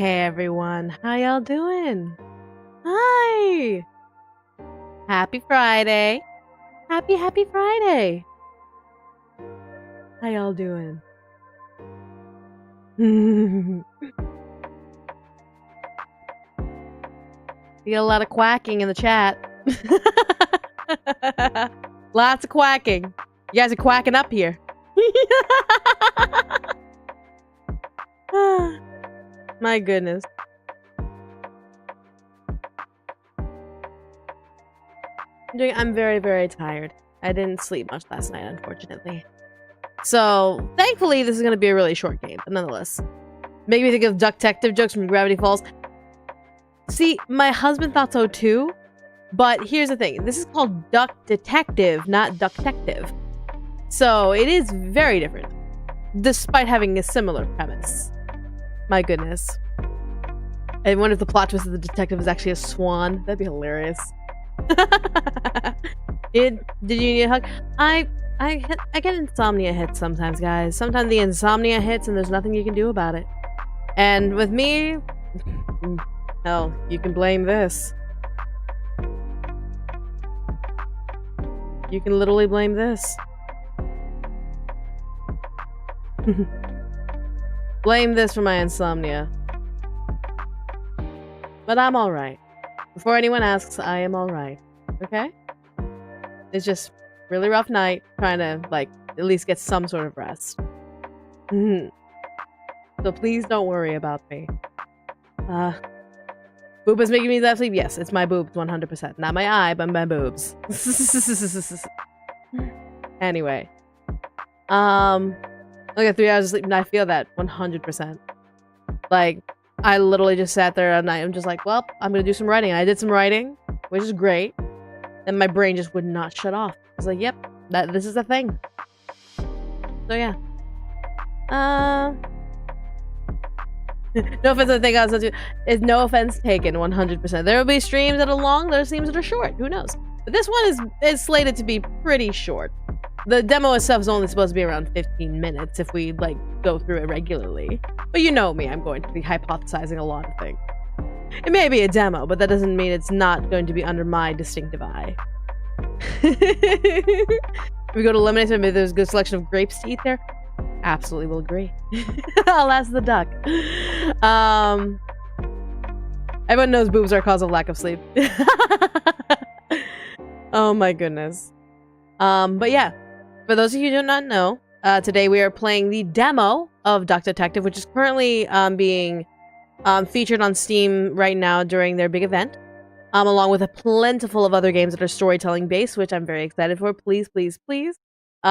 Hey everyone, how y'all doing? Hi! Happy Friday! Happy Friday! How y'all doing? You got a lot of quacking in the chat. Lots of quacking. You guys are quacking up here. My goodness. I'm very, very tired. I didn't sleep much last night, unfortunately. So, thankfully, this is going to be a really short game, but nonetheless. Make me think of Duck Detective jokes from Gravity Falls. See, my husband thought so too, but here's the thing. This is called Duck Detective, not Duck Detective. So, it is very different, despite having a similar premise. My goodness. I wonder if the plot twist of the detective is actually a swan. That'd be hilarious. Did you need a hug? I get insomnia hits sometimes, guys. Sometimes the insomnia hits and there's nothing you can do about it. And with me, hell, you can blame this. You can literally blame this. Blame this for my insomnia. But I'm alright. Before anyone asks, I am alright. Okay? It's just really rough night, trying to, like, at least get some sort of rest. So please don't worry about me. Boob is making me laugh sleep? Yes, it's my boobs, 100%. Not my eye, but my boobs. Anyway. I got 3 hours of sleep, and I feel that 100%. Like, I literally just sat there at night. I'm just like, well, I'm gonna do some writing. And I did some writing, which is great. And my brain just would not shut off. I was like, yep, this is a thing. So yeah. No offense, I think I was is no offense taken, 100%. There will be streams that are long, there are streams that are short. Who knows? But this one is slated to be pretty short. The demo itself is only supposed to be around 15 minutes if we, like, go through it regularly. But you know me, I'm going to be hypothesizing a lot of things. It may be a demo, but that doesn't mean it's not going to be under my distinctive eye. If we go to Lemonade, maybe there's a good selection of grapes to eat there. Absolutely will agree. I'll ask the duck. Everyone knows boobs are a cause of lack of sleep. Oh my goodness. But yeah. For those of you who do not know, today we are playing the demo of Duck Detective, which is currently being featured on Steam right now during their big event, along with a plentiful of other games that are storytelling based, which I'm very excited for. Please, please, please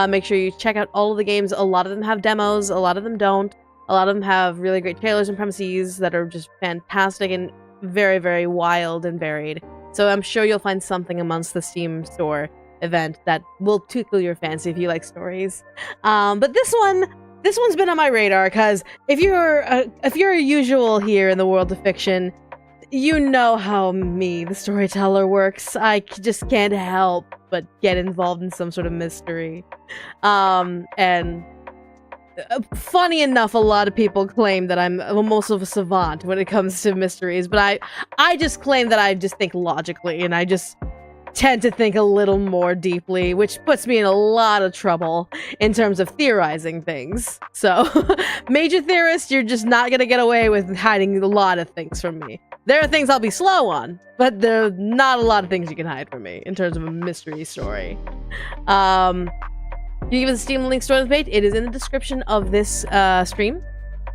make sure you check out all of the games. A lot of them have demos, a lot of them don't. A lot of them have really great trailers and premises that are just fantastic and very, very wild and varied. So I'm sure you'll find something amongst the Steam store event that will tickle your fancy if you like stories. But this one's been on my radar because if you're a usual here in the world of fiction, you know how me, the storyteller, works. I just can't help but get involved in some sort of mystery. And funny enough, a lot of people claim that I'm almost of a savant when it comes to mysteries, but I just claim that I just think logically, and I just tend to think a little more deeply, which puts me in a lot of trouble in terms of theorizing things. So, major theorist, you're just not gonna get away with hiding a lot of things from me. There are things I'll be slow on, but there are not a lot of things you can hide from me in terms of a mystery story. You give us a Steam link store on the page. It is in the description of this stream.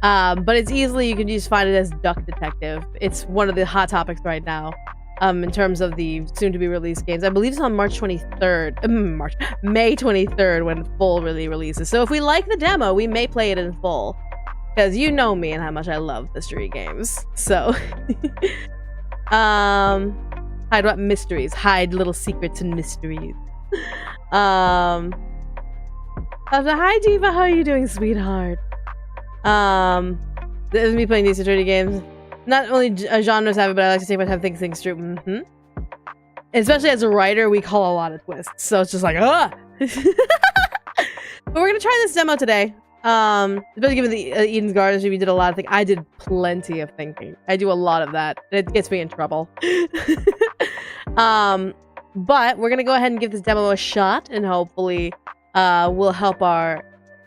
But it's easily, you can just find it as Duck Detective. It's one of the hot topics right now. In terms of the soon-to-be released games. I believe it's on May 23rd when full really releases. So if we like the demo, we may play it in full. Because you know me and how much I love mystery games. So, hide what mysteries? Hide little secrets and mysteries. Hi Diva, how are you doing, sweetheart? This is me playing these security games. Not only genres have it, but I like to take my time thinking things through. Especially as a writer, we call a lot of twists. So it's just like, ugh! But we're gonna try this demo today. Especially given the Eden's Garden, we did a lot of things. I did plenty of thinking. I do a lot of that. It gets me in trouble. But we're gonna go ahead and give this demo a shot, and hopefully, we'll help our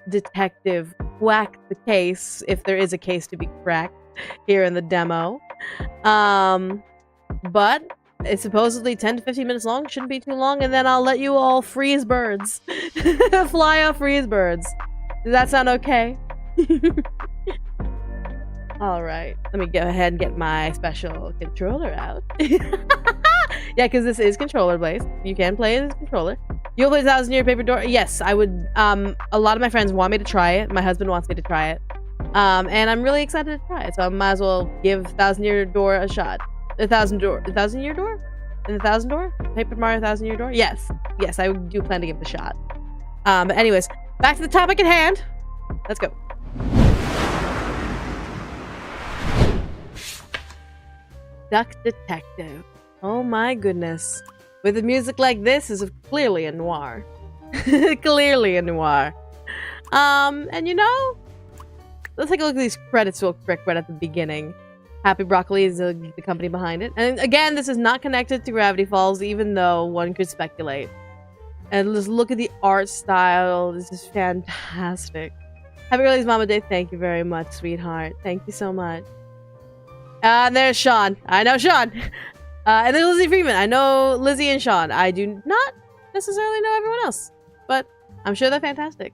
detective whack the case, if there is a case to be cracked here in the demo. But it's supposedly 10 to 15 minutes long. Shouldn't be too long, and then I'll let you all freeze birds. Fly off freeze birds. Does that sound okay? Alright, let me go ahead and get my special controller out. Yeah, because this is controller based. You can play it as a controller. You'll play 1,000 Year Paper Door? Yes, I would. A lot of my friends want me to try it. My husband wants me to try it. And I'm really excited to try it, so I might as well give 1,000 Year Door a shot. 1,000 Year Door? In the 1,000 Door? Paper Mario 1,000 Year Door? Yes. Yes, I do plan to give it a shot. But anyways, back to the topic at hand. Let's go. Duck Detective. Oh my goodness. With a music like this, is clearly a noir. Clearly a noir. And you know, let's take a look at these credits real quick right at the beginning. Happy Broccoli is the company behind it. And again, this is not connected to Gravity Falls, even though one could speculate. And just look at the art style. This is fantastic. Happy Early's Mama Day. Thank you very much, sweetheart. Thank you so much. And there's Sean. I know Sean. And then Lizzie Freeman. I know Lizzie and Sean. I do not necessarily know everyone else, but I'm sure they're fantastic.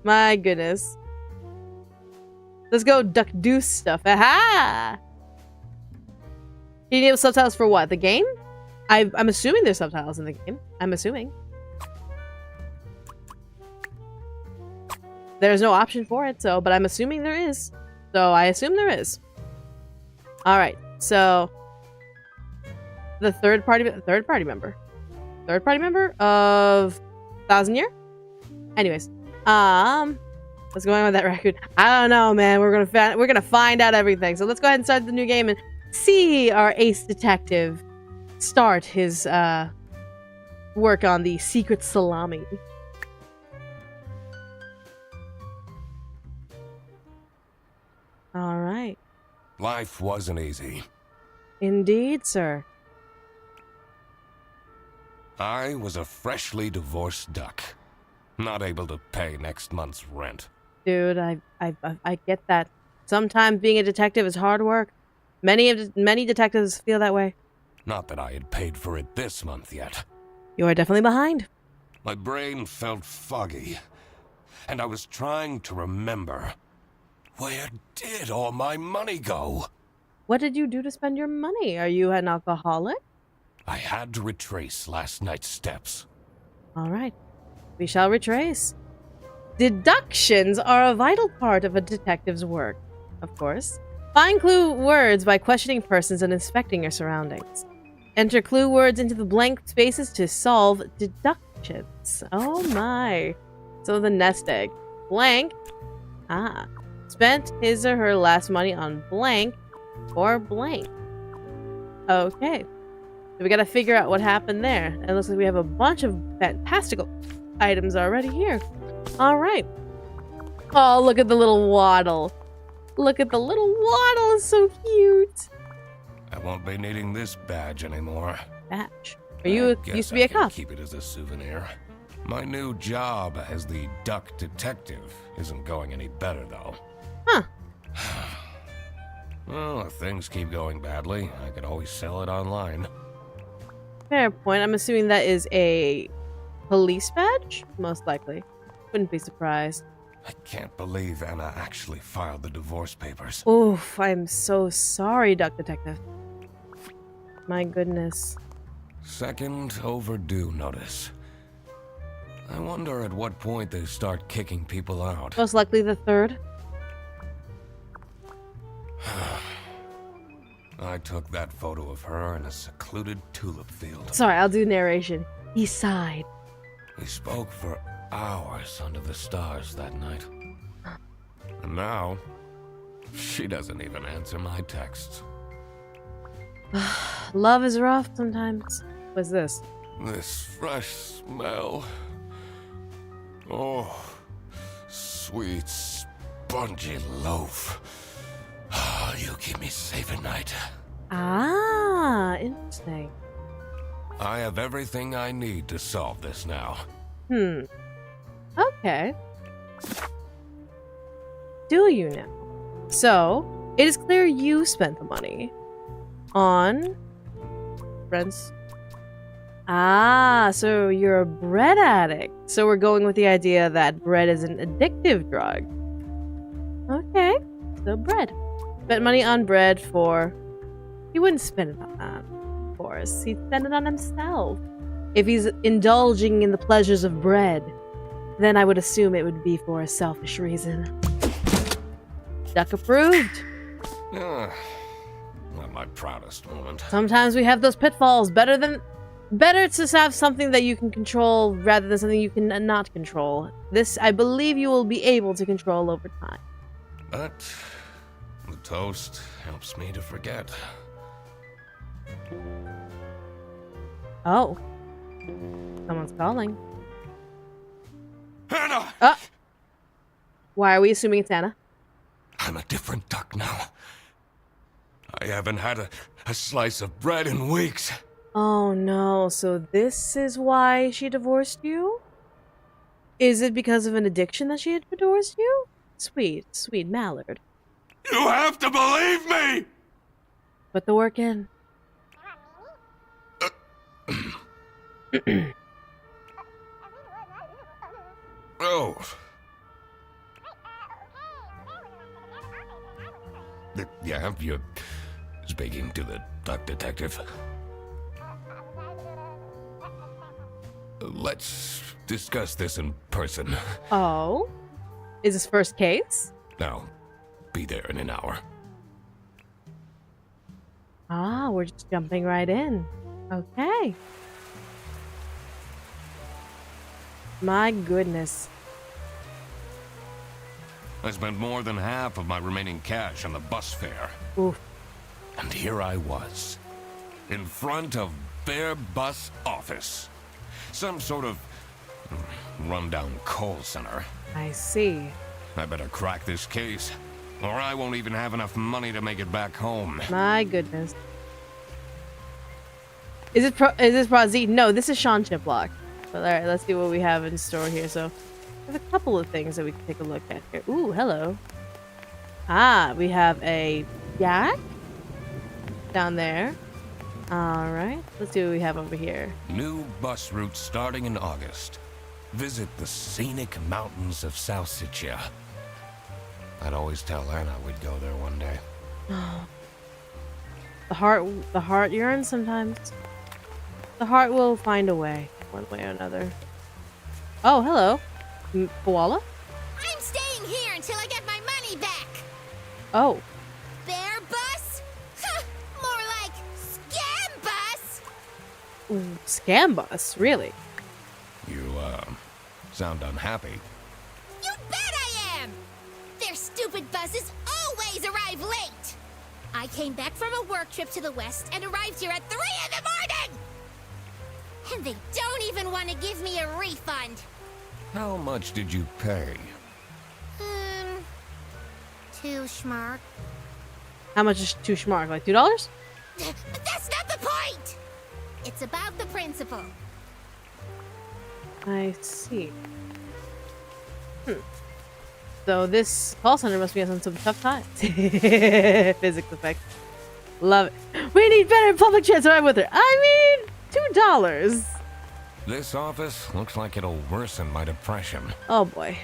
My goodness. Let's go duck deuce stuff. Aha! You need subtitles for what? The game? I'm assuming there's subtitles in the game. I'm assuming. There's no option for it, so, but I'm assuming there is. So I assume there is. Alright, so the third party member of 1,000 Year? Anyways, what's going on with that raccoon? I don't know, man. We're gonna find out everything. So let's go ahead and start the new game and see our ace detective start his work on the secret salami. All right. Life wasn't easy. Indeed, sir. I was a freshly divorced duck, not able to pay next month's rent. Dude, I get that. Sometimes being a detective is hard work. Many detectives feel that way. Not that I had paid for it this month yet. You are definitely behind. My brain felt foggy, and I was trying to remember. Where did all my money go? What did you do to spend your money? Are you an alcoholic? I had to retrace last night's steps. All right. We shall retrace. Deductions are a vital part of a detective's work, of course. Find clue words by questioning persons and inspecting your surroundings. Enter clue words into the blank spaces to solve deductions. Oh my. So the nest egg. Blank. Spent his or her last money on blank or blank. Okay. So we gotta figure out what happened there. It looks like we have a bunch of fantastical items already here. Alright. Oh, look at the little waddle. Look at the little waddle. It's so cute. I won't be needing this badge anymore. Badge? Are you used to be a cop? Keep it as a souvenir. My new job as the duck detective isn't going any better, though. Huh. Well, if things keep going badly, I could always sell it online. Fair point. I'm assuming that is a police badge? Most likely. Wouldn't be surprised. I can't believe Anna actually filed the divorce papers. Oof, I'm so sorry, Duck Detective. My goodness. Second overdue notice. I wonder at what point they start kicking people out. Most likely the third. I took that photo of her in a secluded tulip field. Sorry, I'll do narration. He sighed. We spoke for hours under the stars that night. And now, she doesn't even answer my texts. Love is rough sometimes. What's this? This fresh smell. Oh, sweet, spongy loaf. Ah, you keep me safe at night. Ah, interesting. I have everything I need to solve this now. Okay. Do you now? So, it is clear you spent the money on friends. Ah, so you're a bread addict. So we're going with the idea that bread is an addictive drug. Okay, so bread. Spent money on bread for... He wouldn't spend it on that, of course. He'd spend it on himself. If he's indulging in the pleasures of bread, then I would assume it would be for a selfish reason. Duck approved. Not my proudest moment. Sometimes we have those pitfalls. Better to have something that you can control rather than something you can not control. This, I believe, you will be able to control over time. But the toast helps me to forget. Oh. Someone's calling. Hannah! Why are we assuming it's Anna? I'm a different duck now. I haven't had a slice of bread in weeks. Oh no, so this is why she divorced you? Is it because of an addiction that she had divorced you? Sweet, sweet mallard. You have to believe me! Put the work in. Oh. Yeah, you're speaking to the duck detective. Let's discuss this in person. Oh? Is this first case? I'll be there in an hour. Ah, we're just jumping right in. Okay. My goodness. I spent more than half of my remaining cash on the bus fare. Oof. And here I was, in front of their bus office. Some sort of rundown call center. I see. I better crack this case, or I won't even have enough money to make it back home. My goodness. Is this Brazil? No, this is Sean Chiplock. But alright, let's see what we have in store here. So, there's a couple of things that we can take a look at here. Ooh, hello. Ah, we have a yak down there. Alright, let's see what we have over here. New bus route starting in August. Visit the scenic mountains of South Sicily. I'd always tell Anna we'd go there one day. The heart yearns sometimes. The heart will find a way, one way or another. Oh, hello. Koala? I'm staying here until I get my money back. Oh. Bear bus? Huh, more like scam bus. Ooh, scam bus, really? You, sound unhappy. You bet I am. Their stupid buses always arrive late. I came back from a work trip to the west and arrived here at 3 in the morning. And they don't even want to give me a refund. How much did you pay? 2 schmark. How much is too smart? Like $2? But that's not the point. It's about the principle. I see. So this call center must be on some tough times. Physics effect. Love it. We need better public transport. I'm with her. I mean, $2. This office looks like it'll worsen my depression. Oh boy.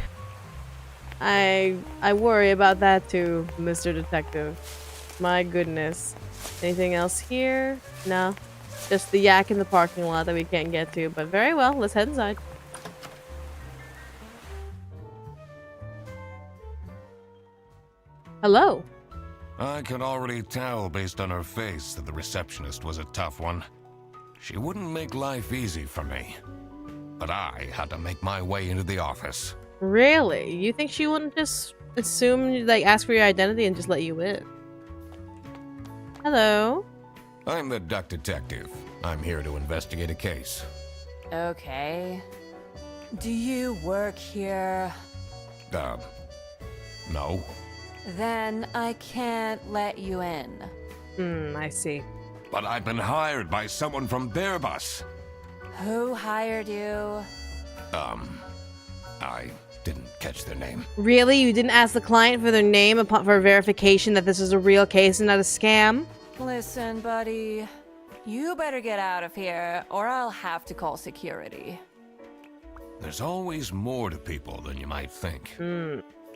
I worry about that too, Mr. Detective. My goodness. Anything else here? No. Just the yak in the parking lot that we can't get to, but very well. Let's head inside. Hello. I could already tell based on her face that the receptionist was a tough one. She wouldn't make life easy for me. But I had to make my way into the office. Really? You think she wouldn't just assume, like, ask for your identity and just let you in? Hello? I'm the duck detective. I'm here to investigate a case. Okay. Do you work here? No. Then I can't let you in. I see. But I've been hired by someone from their bus. Who hired you? I didn't catch their name. Really? You didn't ask the client for their name for verification that this is a real case and not a scam? Listen, buddy. You better get out of here, or I'll have to call security. There's always more to people than you might think.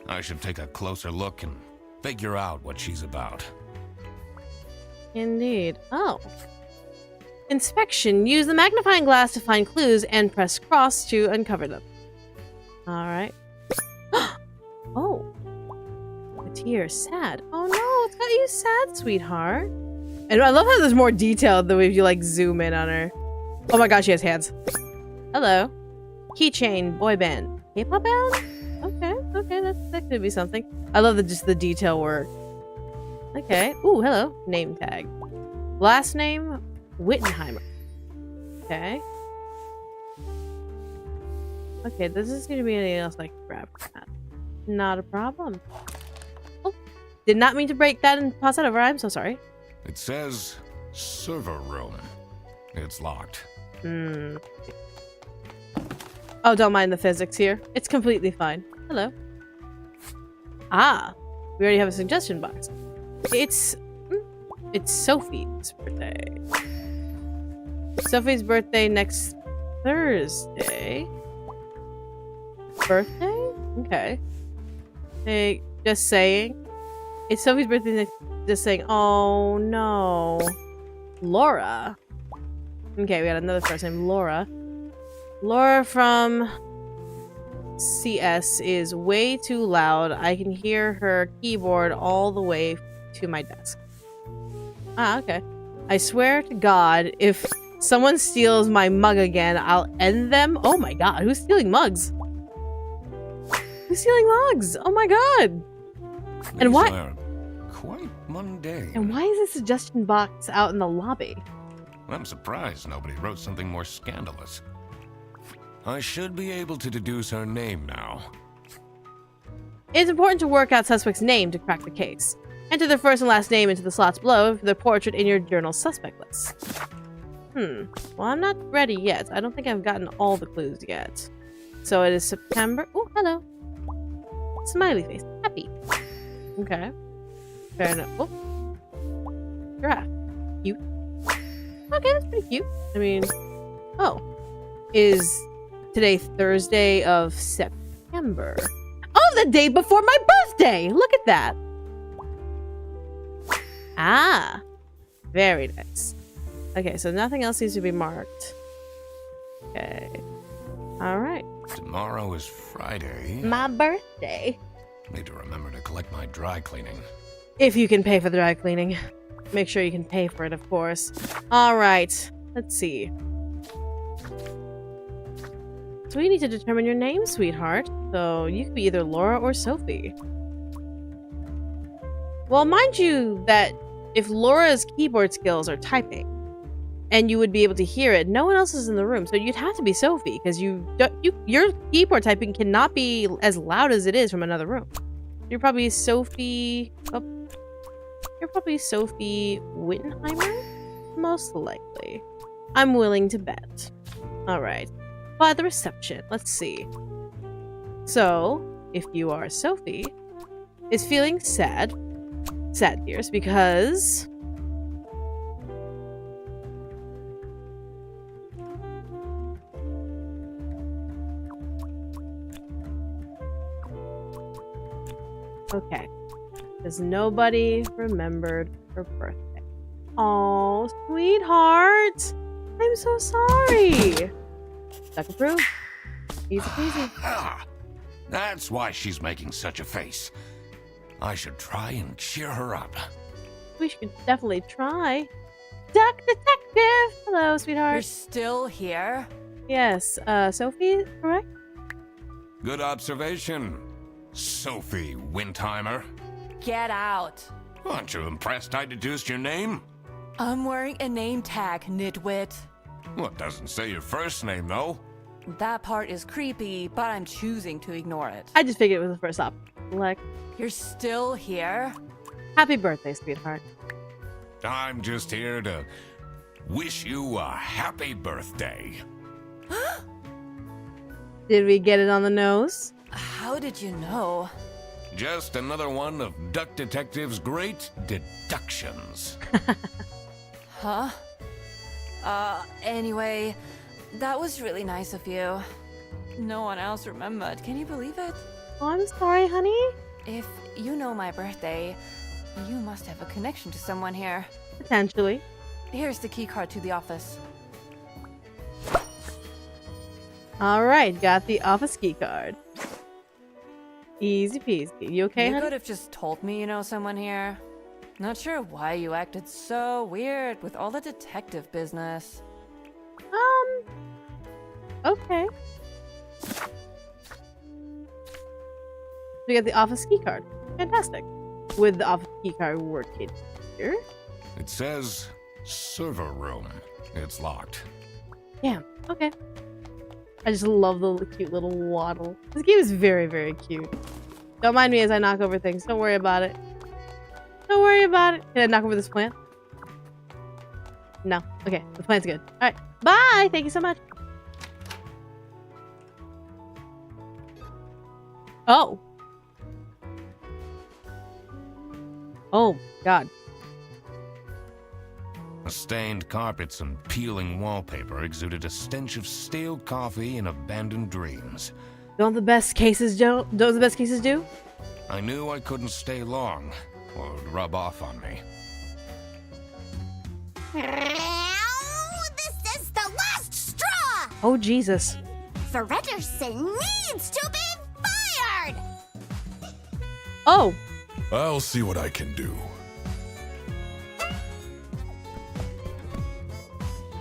I should take a closer look and figure out what she's about. Indeed. Oh. Inspection. Use the magnifying glass to find clues and press cross to uncover them. Alright. Oh. A tear. Sad. Oh no, it's got you sad, sweetheart. And I love how there's more detail the way you like zoom in on her. Oh my gosh, she has hands. Hello. Keychain. Boy band. K-pop band? Okay, that could be something. I love just the detail work. Okay. Ooh, hello. Name tag. Last name, Wittenheimer. Okay. Okay, there doesn't seem to be anything else I can grab from that. Not a problem. Oh, did not mean to break that and pass that over. I'm so sorry. It says server room. It's locked. Oh, don't mind the physics here. It's completely fine. Hello. Ah, we already have a suggestion box. It's Sophie's birthday. Sophie's birthday next Thursday. Birthday? Okay. Hey, just saying. It's Sophie's birthday next. Just saying. Oh no, Laura. Okay, we got another first name, Laura. Laura from CS is way too loud. I can hear her keyboard all the way to my desk. Ah, okay. I swear to God, if someone steals my mug again, I'll end them. Oh my God, who's stealing mugs? Who's stealing mugs? Oh my God. And These why? are quite mundane. And why is the suggestion box out in the lobby? I'm surprised nobody wrote something more scandalous. I should be able to deduce her name now. It's important to work out suspect's name to crack the case. Enter their first and last name into the slots below for their portrait in your journal suspect list. Well, I'm not ready yet. I don't think I've gotten all the clues yet. So it is September. Oh, hello. Smiley face. Happy. Okay. Fair enough. Oh. Giraffe. Cute. Okay, that's pretty cute. I mean, oh. Is today Thursday of September? Oh, the day before my birthday! Look at that! Ah, very nice. Okay, so nothing else needs to be marked. Okay. Alright. Tomorrow is Friday. My birthday. Need to remember to collect my dry cleaning. If you can pay for the dry cleaning. Make sure you can pay for it, of course. Alright. Let's see. So we need to determine your name, sweetheart. So you could be either Laura or Sophie. Well, mind you that if Laura's keyboard skills are typing, and you would be able to hear it, no one else is in the room, so you'd have to be Sophie, because your keyboard typing cannot be as loud as it is from another room. You're probably Sophie... Oh, you're probably Sophie Wittenheimer? Most likely. I'm willing to bet. Alright. By the reception. Let's see. So, if you are Sophie, is feeling sad tears, because okay, because nobody remembered her birthday. Oh, sweetheart, I'm so sorry. Duck approved. Easy peasy. Ah, that's why she's making such a face. I should try and cheer her up. We should definitely try. Duck detective! Hello, You're sweetheart. still here? Yes, Sophie, correct? Good observation, Sophie Windheimer. Get out. Aren't you impressed I deduced your name? I'm wearing a name tag, nitwit. Well, it doesn't say your first name, though. That part is creepy, but I'm choosing to ignore it. I just figured it was the first op. Like, You're still here? happy birthday, sweetheart. I'm just here to wish you a happy birthday. Did we get it on the nose? How did you know? Just another one of Duck Detective's great deductions. Huh? Anyway, that was really nice of you. No one else remembered. Can you believe it? Oh, I'm sorry, honey. If you know my birthday, you must have a connection to someone here. Potentially. Here's the key card to the office. Alright, got the office key card. Easy peasy. You okay, You honey? could have just told me you know someone here. Not sure why you acted so weird with all the detective business. Okay. We got the office key card. Fantastic. With the office key card working here. It says server room. It's locked. Yeah, okay. I just love the cute little waddle. This game is very, very cute. Don't mind me as I knock over things. Don't worry about it. Don't worry about it. Can I knock over this plant? No. Okay, the plant's good. Alright, bye! Thank you so much. Oh. Oh, God. The stained carpets and peeling wallpaper exuded a stench of stale coffee and abandoned dreams. Don't the best cases do? Don't the best cases do? I knew I couldn't stay long, or it would rub off on me. This is the last straw! Oh, Jesus. Fredderson needs to be fired! Oh. I'll see what I can do.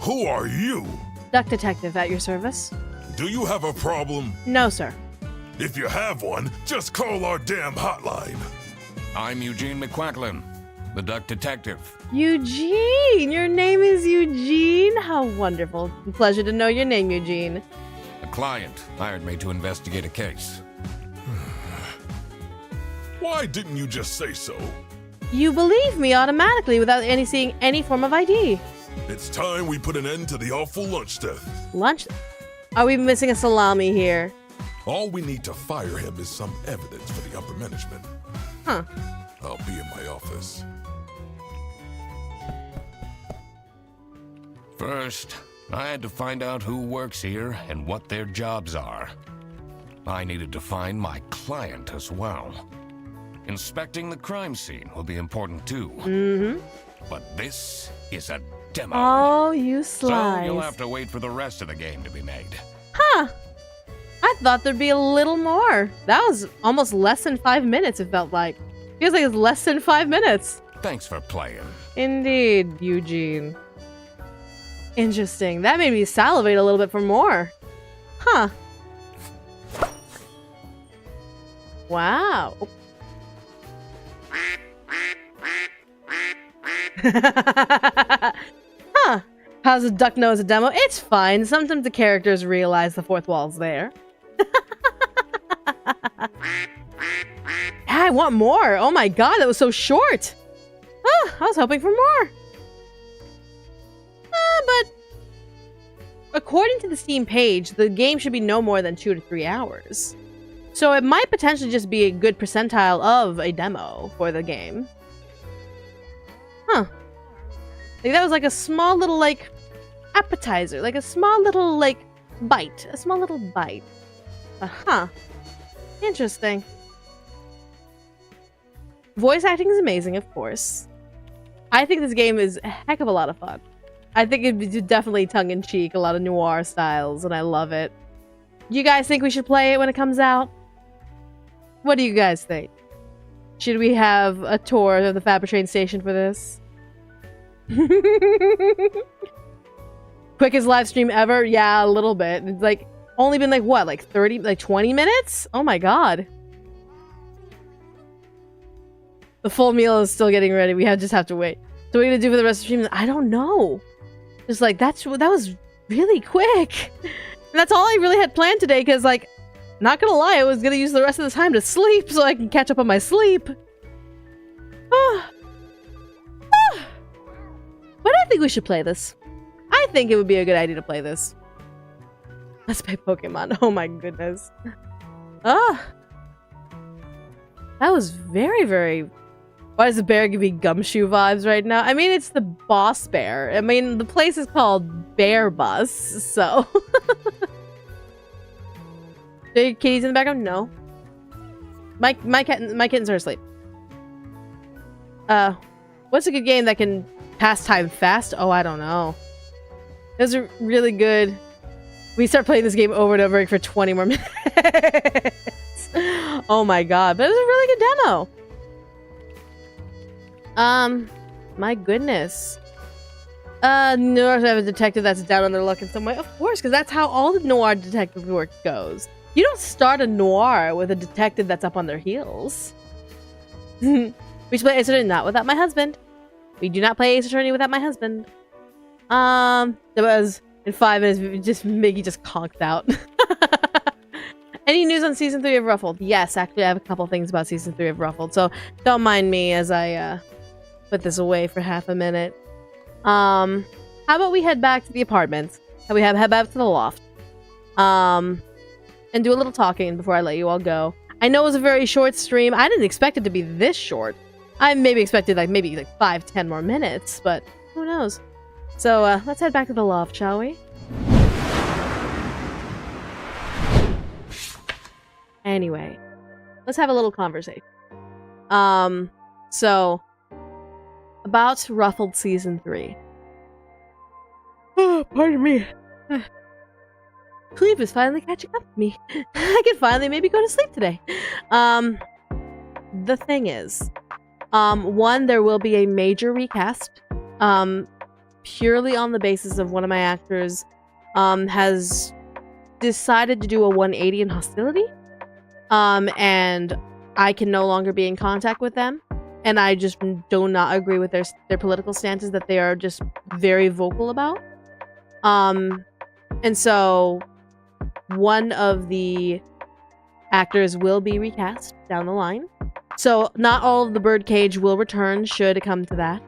Who are you? Duck Detective at your service. Do you have a problem? No, sir. If you have one, just call our damn hotline. I'm Eugene McQuacklin, the Duck Detective. Eugene! Your name is Eugene? How wonderful. Pleasure to know your name, Eugene. A client hired me to investigate a case. Why didn't you just say so? You believe me automatically without seeing any form of ID. It's time we put an end to the awful lunch death. Lunch? Are we missing a salami here? All we need to fire him is some evidence for the upper management. Huh. I'll be in my office. First, I had to find out who works here and what their jobs are. I needed to find my client as well. Inspecting the crime scene will be important too. Mm-hmm. But this is a demo. Oh, you So slice. you'll have to wait for the rest of the game to be made. Huh. I thought there'd be a little more. That was almost less than 5 minutes, it felt like. Feels like it's less than 5 minutes. Thanks for playing. Indeed, Eugene. Interesting. That made me salivate a little bit for more. Huh. Wow. Huh. How's a duck know it's a demo? It's fine. Sometimes the characters realize the fourth wall's there. I want more. Oh my god, that was so short. Ah, I was hoping for more. But according to the Steam page, the game should be no more than 2 to 3 hours. So it might potentially just be a good percentile of a demo for the game. Huh. I think that was like a small little, like, appetizer. Like a small little, like, bite. A small little bite. Huh. Interesting. Voice acting is amazing, of course. I think this game is a heck of a lot of fun. I think it'd be definitely tongue-in-cheek, a lot of noir styles, and I love it. You guys think we should play it when it comes out? What do you guys think? Should we have a tour of the Fabritrain station for this? Quickest live stream ever? Yeah, a little bit. It's like only been like what, like 30, like 20 minutes? Oh my god. The full meal is still getting ready. We just have to wait. So what are we gonna do for the rest of the stream? I don't know. Just like that was really quick. that's all I really had planned today, because, like, not gonna lie, I was gonna use the rest of the time to sleep so I can catch up on my sleep. But I think we should play this. I think it would be a good idea to play this. Let's play Pokemon. Oh my goodness. That was very, very... Why does the bear give me Gumshoe vibes right now? I mean, it's the boss bear. I mean, the place is called Bear Bus, so... Are your kitties in the background? No. My kittens are asleep. What's a good game that can pass time fast? Oh, I don't know. Those are really good. We start playing this game over and over for 20 more minutes. Oh my god, but it was a really good demo. My goodness. Noir have a detective that's down on their luck in some way. Of course, because that's how all the noir detective work goes. You don't start a noir with a detective that's up on their heels. We should play Ace Attorney not without my husband. We do not play Ace Attorney without my husband. That was in 5 minutes. Miggy just conked out. Any news on season 3 of Ruffled? Yes, actually, I have a couple things about season 3 of Ruffled, so don't mind me as I put this away for half a minute. How about we head back to the apartment? And we head back to the loft. And do a little talking before I let you all go. I know it was a very short stream. I didn't expect it to be this short. I maybe expected maybe 5-10 more minutes, but who knows? So let's head back to the loft, shall we? Anyway, let's have a little conversation. So about Ruffled season 3. Oh, pardon me. Sleep is finally catching up with me. I can finally maybe go to sleep today. The thing is, one, there will be a major recast. Purely on the basis of one of my actors has decided to do a 180 in hostility. And I can no longer be in contact with them. And I just do not agree with their political stances that they are just very vocal about. And so one of the actors will be recast down the line. So not all of the Birdcage will return should it come to that.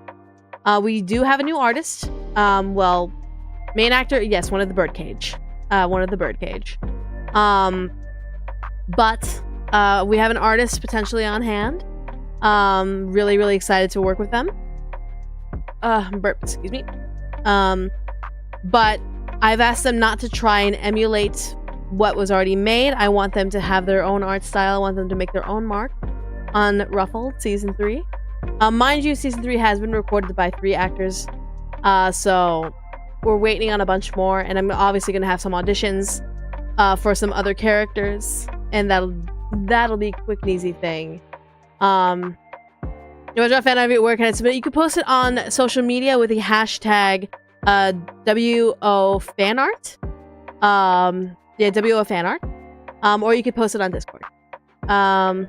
We do have a new artist. Well, main actor, yes, one of the Birdcage. But we have an artist potentially on hand. Really, really excited to work with them. Excuse me. But I've asked them not to try and emulate what was already made. I want them to have their own art style. I want them to make their own mark on Ruffled Season 3. Mind you, Season 3 has been recorded by 3 actors. So we're waiting on a bunch more. And I'm obviously going to have some auditions for some other characters. And that'll be a quick and easy thing. You want to draw a fan of it? Where can I submit it? You can post it on social media with the hashtag WOFanart. Yeah, WOFanart. Or you could post it on Discord. Forgot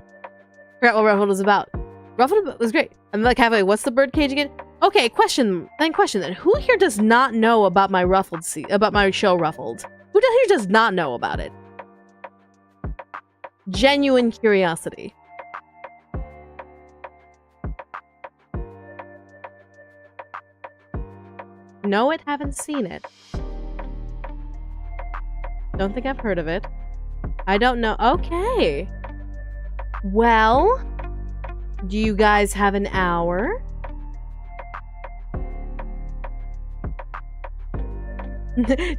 what Ruffled was about. Ruffled was great. I'm like halfway. What's the Birdcage again? Okay, question then. Who here does not know about my about my show Ruffled? Who here does not know about it? Genuine curiosity. Know it, haven't seen it. Don't think I've heard of it. I don't know. Okay. Well, do you guys have an hour?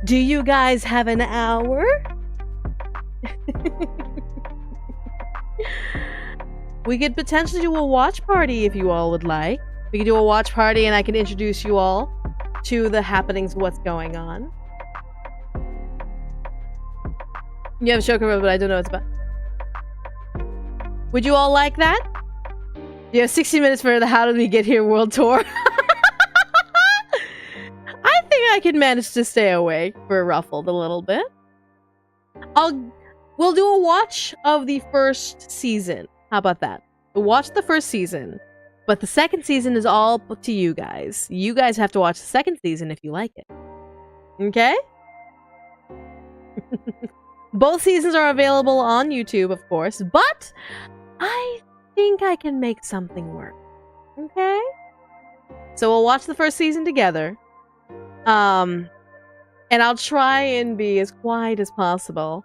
Do you guys have an hour? We could potentially do a watch party if you all would like. We could do a watch party and I can introduce you all to the happenings of what's going on. You have a show cover, but I don't know what it's about. Would you all like that? You have 60 minutes for the How Did We Get Here World Tour. I think I can manage to stay awake for Ruffled a little bit. We'll do a watch of the first season. How about that? We'll watch the first season. But the second season is all up to you guys. You guys have to watch the second season if you like it. Okay? Both seasons are available on YouTube, of course, but I think I can make something work. Okay? So we'll watch the first season together. And I'll try and be as quiet as possible.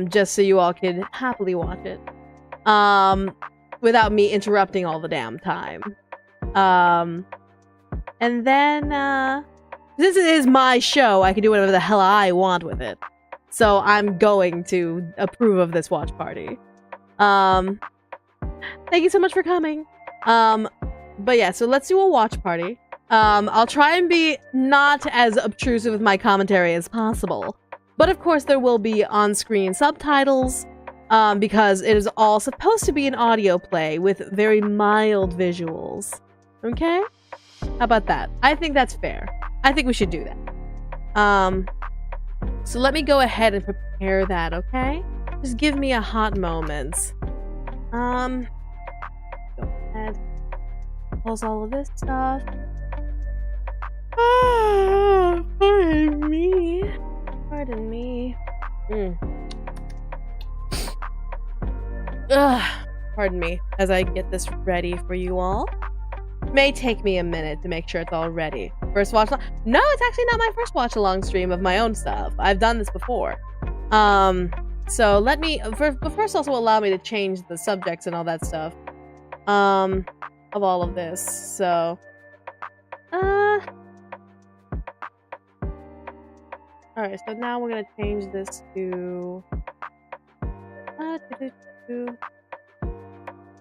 Just so you all can happily watch it. Without me interrupting all the damn time. And then, this is my show, I can do whatever the hell I want with it. So I'm going to approve of this watch party. Thank you so much for coming. But yeah, so let's do a watch party. I'll try and be not as obtrusive with my commentary as possible. But of course there will be on-screen subtitles, because it is all supposed to be an audio play with very mild visuals. Okay? How about that? I think that's fair. I think we should do that. So let me go ahead and prepare that, okay? Just give me a hot moment. Go ahead. Pause all of this stuff. Pardon me. Pardon me. Pardon me as I get this ready for you all. May take me a minute to make sure it's all ready. First watch along. No, it's actually not my first watch along stream of my own stuff. I've done this before. So let me first also allow me to change the subjects and all that stuff. Of all of this. So alright, so now we're gonna change this to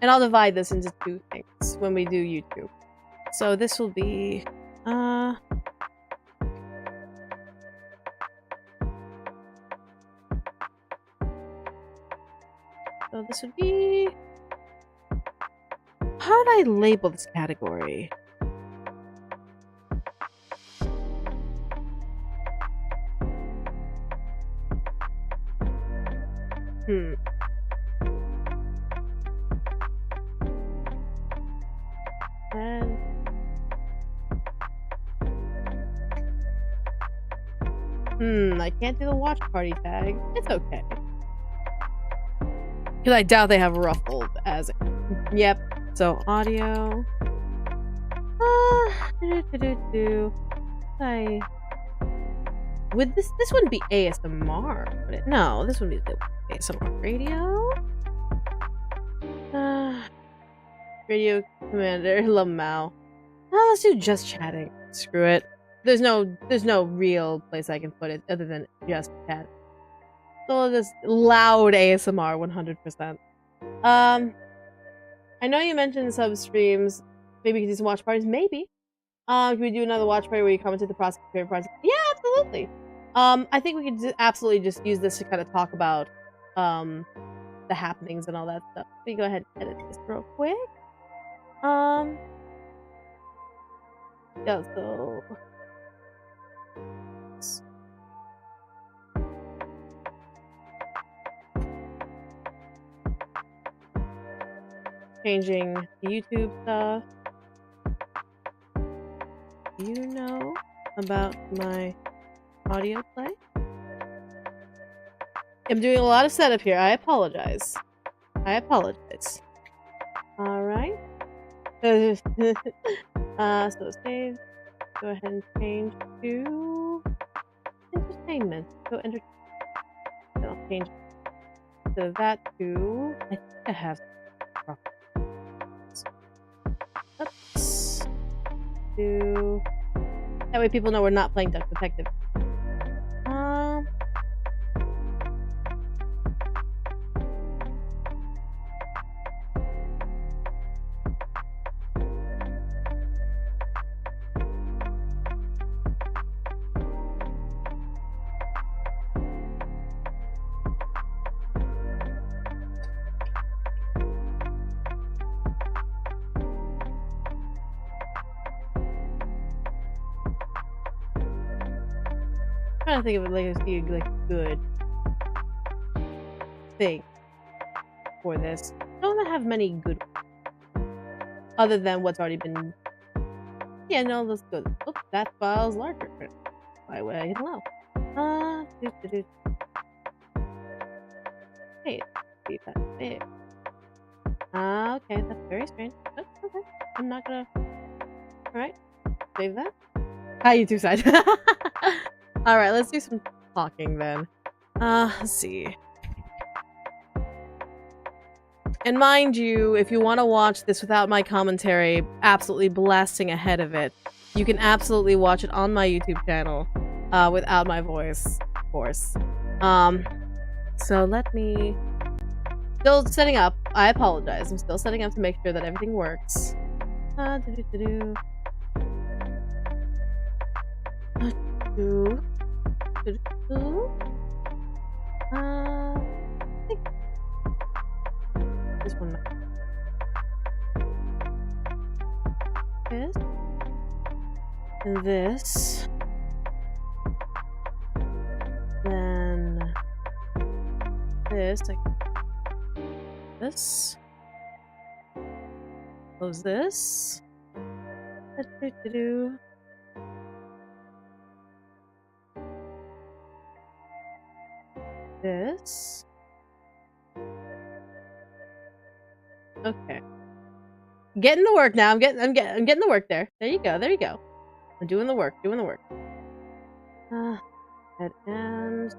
and I'll divide this into two things when we do YouTube. So this will be so this would be, how would I label this category? I can't do the watch party tag. It's okay. Because I doubt they have Ruffled as it. Yep. So audio. Would this wouldn't be ASMR, would it? No, this wouldn't be ASMR radio. Radio commander Lamau. Oh, let's do just chatting. Screw it. There's no real place I can put it other than just chat. So this loud ASMR 100%. I know you mentioned sub streams. Maybe you can do some watch parties. Maybe. Can we do another watch party where you commented the process of favorite parts? Yeah, absolutely. I think we could absolutely just use this to kind of talk about the happenings and all that stuff. Let me go ahead and edit this real quick. Yeah, so changing the YouTube stuff. Do you know about my audio play? I'm doing a lot of setup here. I apologize. Alright. So save. Go ahead and change to entertainment. Go entertainment. Then I'll change to that to, I think I have oops. That way people know we're not playing Duck Detective. Trying to think of it like a good thing for this. I don't have many good ones, other than what's already been. Yeah, no, let's go. Oops, that file's larger. Why would I hit allow? Do. Hey, be that big. Okay, that's very strange. But okay, I'm not gonna. Alright, save that. Hi, YouTube side. Alright, let's do some talking then. Let's see. And mind you, if you want to watch this without my commentary absolutely blasting ahead of it, you can absolutely watch it on my YouTube channel without my voice, of course. So let me... Still setting up. I apologize. I'm still setting up to make sure that everything works. This one. This. And this. Then this. This. Close this. This. Okay. Getting the work now. I'm getting the work there. There you go. There you go. I'm doing the work. Doing the work. And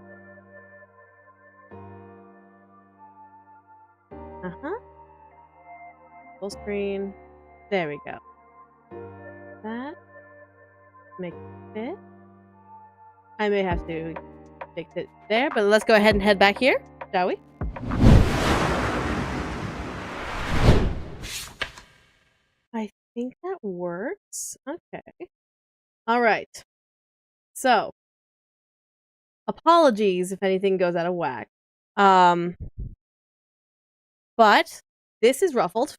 full screen. There we go. That. Make it fit. I may have to fix it there, but let's go ahead and head back here, shall we? I think that works. Okay. All right. So, apologies if anything goes out of whack. But this is Ruffled.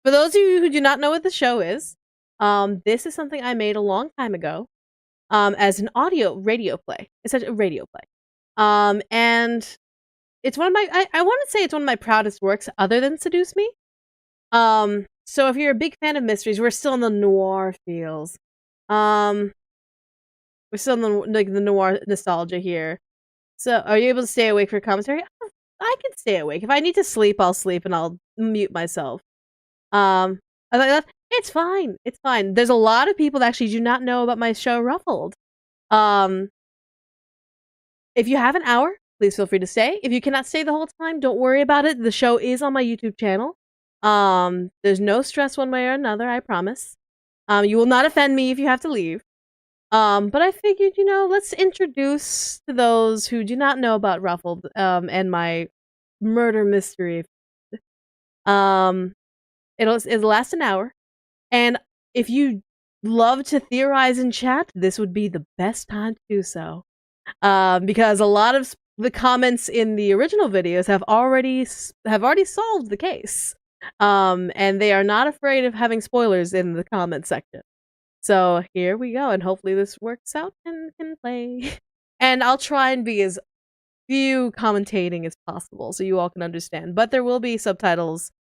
For those of you who do not know what the show is, this is something I made a long time ago, as an radio play. It's such a radio play. And it's one of my, I want to say it's one of my proudest works other than Seduce Me. So if you're a big fan of mysteries, we're still in the noir feels. We're still in the noir nostalgia here. So are you able to stay awake for commentary? I can stay awake. If I need to sleep, I'll sleep and I'll mute myself. I thought it's fine. It's fine. There's a lot of people that actually do not know about my show Ruffled. If you have an hour, please feel free to stay. If you cannot stay the whole time, don't worry about it. The show is on my YouTube channel. There's no stress one way or another, I promise. You will not offend me if you have to leave. But I figured, let's introduce to those who do not know about Ruffled, and my murder mystery. It'll last an hour. And if you love to theorize and chat, this would be the best time to do so. Because a lot of the comments in the original videos have already solved the case. And they are not afraid of having spoilers in the comment section. So here we go, and hopefully this works out and can play. And I'll try and be as few commentating as possible so you all can understand. But there will be subtitles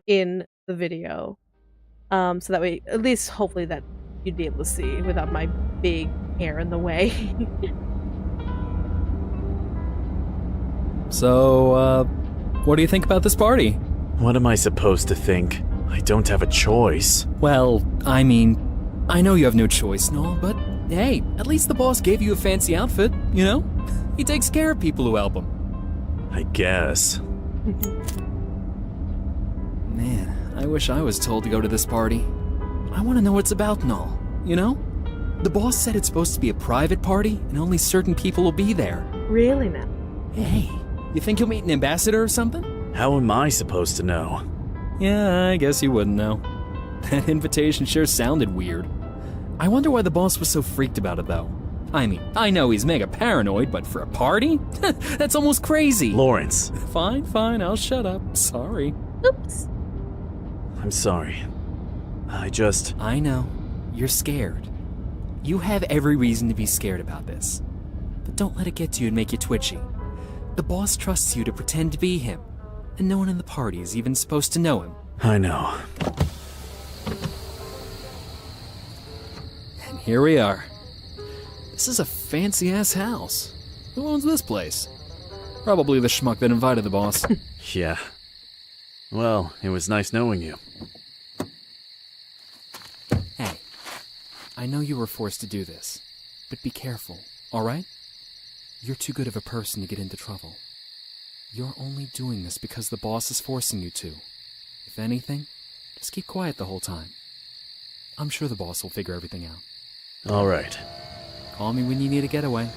in the video. So that way, at least hopefully that you'd be able to see without my big hair in the way. So, what do you think about this party? What am I supposed to think? I don't have a choice. Well, I mean, I know you have no choice and all, but hey, at least the boss gave you a fancy outfit, you know? He takes care of people who help him. I guess. Man, I wish I was told to go to this party. I want to know what it's about and all, you know? The boss said it's supposed to be a private party and only certain people will be there. Really now? Hey, you think you'll meet an ambassador or something? How am I supposed to know? Yeah, I guess you wouldn't know. That invitation sure sounded weird. I wonder why the boss was so freaked about it, though. I mean, I know he's mega paranoid, but for a party? That's almost crazy. Lawrence. Fine, I'll shut up. Sorry. Oops. I'm sorry. I know. You're scared. You have every reason to be scared about this. But don't let it get to you and make you twitchy. The boss trusts you to pretend to be him, and no one in the party is even supposed to know him. I know. And here we are. This is a fancy-ass house. Who owns this place? Probably the schmuck that invited the boss. Yeah. Well, it was nice knowing you. Hey, I know you were forced to do this, but be careful, alright? You're too good of a person to get into trouble. You're only doing this because the boss is forcing you to. If anything, just keep quiet the whole time. I'm sure the boss will figure everything out. Alright. Call me when you need a getaway.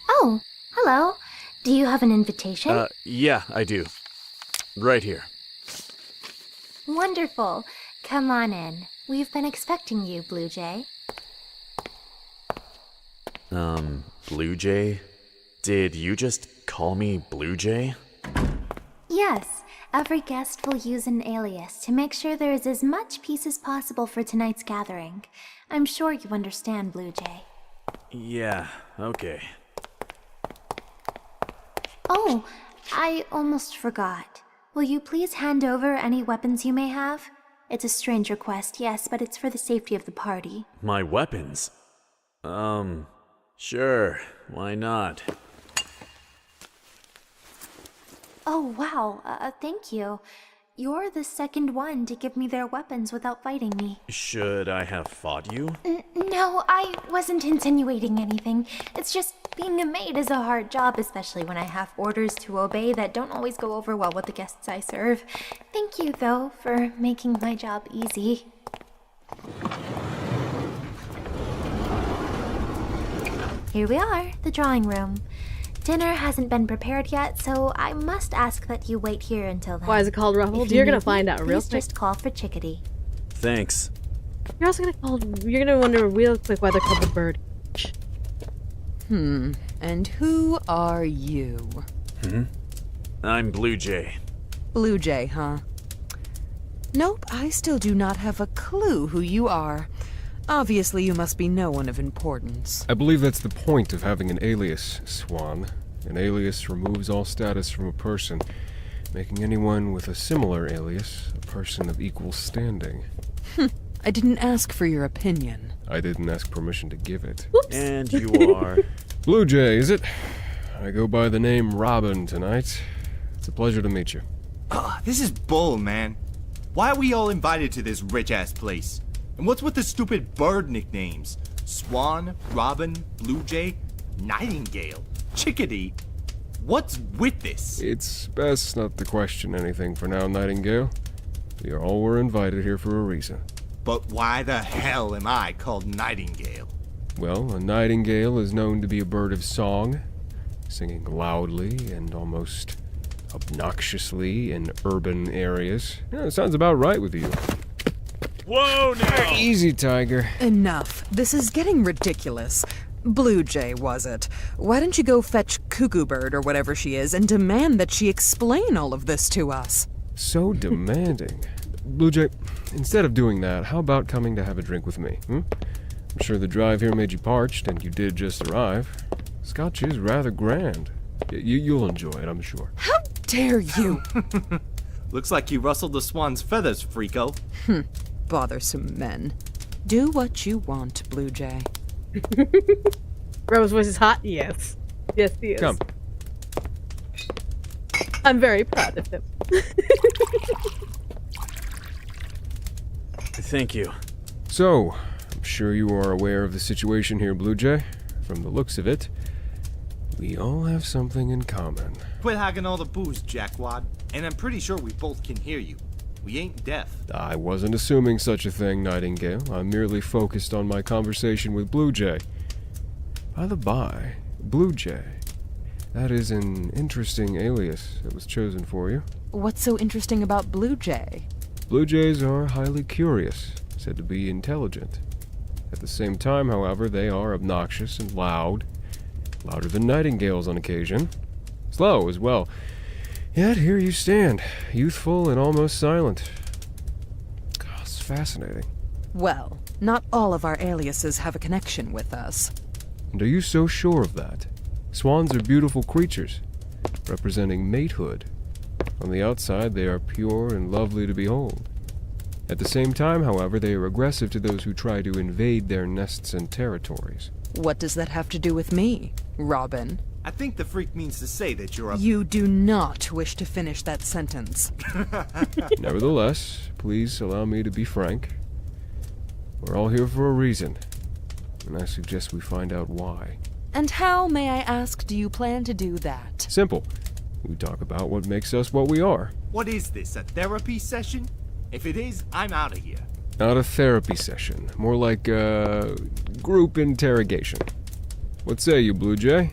Oh, hello. Do you have an invitation? Yeah, I do. Right here. Wonderful. Come on in. We've been expecting you, Blue Jay. Blue Jay? Did you just call me Blue Jay? Yes, every guest will use an alias to make sure there is as much peace as possible for tonight's gathering. I'm sure you understand, Blue Jay. Yeah, okay. Oh, I almost forgot. Will you please hand over any weapons you may have? It's a strange request, yes, but it's for the safety of the party. My weapons? Sure, why not? Oh, wow, thank you. You're the second one to give me their weapons without fighting me. Should I have fought you? No, I wasn't insinuating anything. It's just being a maid is a hard job, especially when I have orders to obey that don't always go over well with the guests I serve. Thank you, though, for making my job easy. Here we are, the drawing room. Dinner hasn't been prepared yet, so I must ask that you wait here until then. Why is it called Ruffled? If you You're gonna need find me, out real please quick. just call for Chickadee. Thanks. You're also you're gonna wonder real quick why they're called the bird. And who are you? I'm Blue Jay. Blue Jay, huh? Nope, I still do not have a clue who you are. Obviously, you must be no one of importance. I believe that's the point of having an alias, Swan. An alias removes all status from a person, making anyone with a similar alias a person of equal standing. I didn't ask for your opinion. I didn't ask permission to give it. Whoops. And you are? Blue Jay, is it? I go by the name Robin tonight. It's a pleasure to meet you. This is bull, man. Why are we all invited to this rich-ass place? And what's with the stupid bird nicknames? Swan, Robin, Blue Jay, Nightingale, Chickadee? What's with this? It's best not to question anything for now, Nightingale. We all were invited here for a reason. But why the hell am I called Nightingale? Well, a nightingale is known to be a bird of song, singing loudly and almost obnoxiously in urban areas. Yeah, it sounds about right with you. Whoa now! Easy, Tiger. Enough. This is getting ridiculous. Blue Jay, was it? Why don't you go fetch Cuckoo Bird or whatever she is and demand that she explain all of this to us? So demanding. Blue Jay, instead of doing that, how about coming to have a drink with me? I'm sure the drive here made you parched, and you did just arrive. Scotch is rather grand. You'll enjoy it, I'm sure. How dare you? Looks like you rustled the swan's feathers, freako. Bothersome men. Do what you want, Blue Jay. Ro's voice is hot? Yes. Yes, he is. Come. I'm very proud of him. Thank you. So, I'm sure you are aware of the situation here, Blue Jay. From the looks of it, we all have something in common. Quit hogging all the booze, jackwad. And I'm pretty sure we both can hear you. We ain't deaf. I wasn't assuming such a thing, Nightingale. I'm merely focused on my conversation with Blue Jay. By the by, Blue Jay. That is an interesting alias that was chosen for you. What's so interesting about Blue Jay? Blue Jays are highly curious, said to be intelligent. At the same time, however, they are obnoxious and loud. Louder than nightingales on occasion. Slow as well. Yet here you stand, youthful and almost silent. fascinating. Well, not all of our aliases have a connection with us. And are you so sure of that? Swans are beautiful creatures, representing matehood. On the outside, they are pure and lovely to behold. At the same time, however, they are aggressive to those who try to invade their nests and territories. What does that have to do with me, Robin? I think the freak means to say that you're a... You do not wish to finish that sentence. Nevertheless, please allow me to be frank. We're all here for a reason, and I suggest we find out why. And how, may I ask, do you plan to do that? Simple. We talk about what makes us what we are. What is this, a therapy session? If it is, I'm out of here. Not a therapy session, more like a group interrogation. What say you, Blue Jay?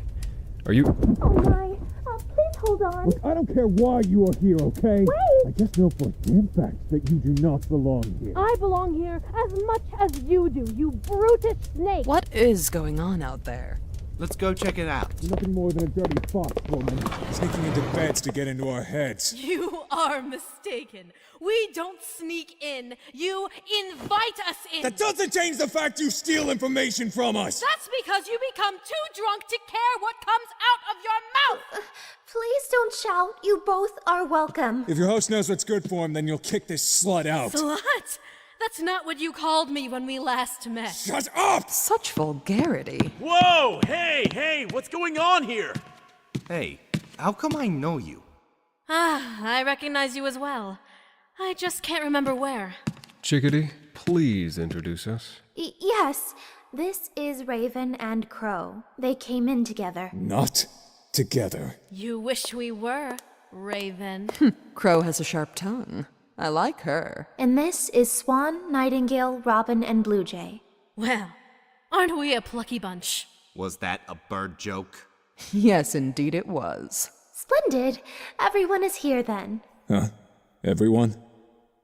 Are you... Oh my. Please hold on. Look, I don't care why you are here, okay? Wait! I just know for a damn fact that you do not belong here. I belong here as much as you do, you brutish snake! What is going on out there? Let's go check it out. You're nothing more than a dirty fox, woman. Sneaking into beds to get into our heads. You are mistaken. We don't sneak in. You invite us in. That doesn't change the fact you steal information from us! That's because you become too drunk to care what comes out of your mouth. Please don't shout. You both are welcome. If your host knows what's good for him, then you'll kick this slut out. Slut? That's not what you called me when we last met. Shut up! Such vulgarity. Whoa! Hey! What's going on here? Hey, how come I know you? I recognize you as well. I just can't remember where. Chickadee, please introduce us. Yes, this is Raven and Crow. They came in together. Not together. You wish we were, Raven. Crow has a sharp tongue. I like her. And this is Swan, Nightingale, Robin, and Blue Jay. Well, aren't we a plucky bunch? Was that a bird joke? Yes, indeed it was. Splendid. Everyone is here then. Huh? Everyone?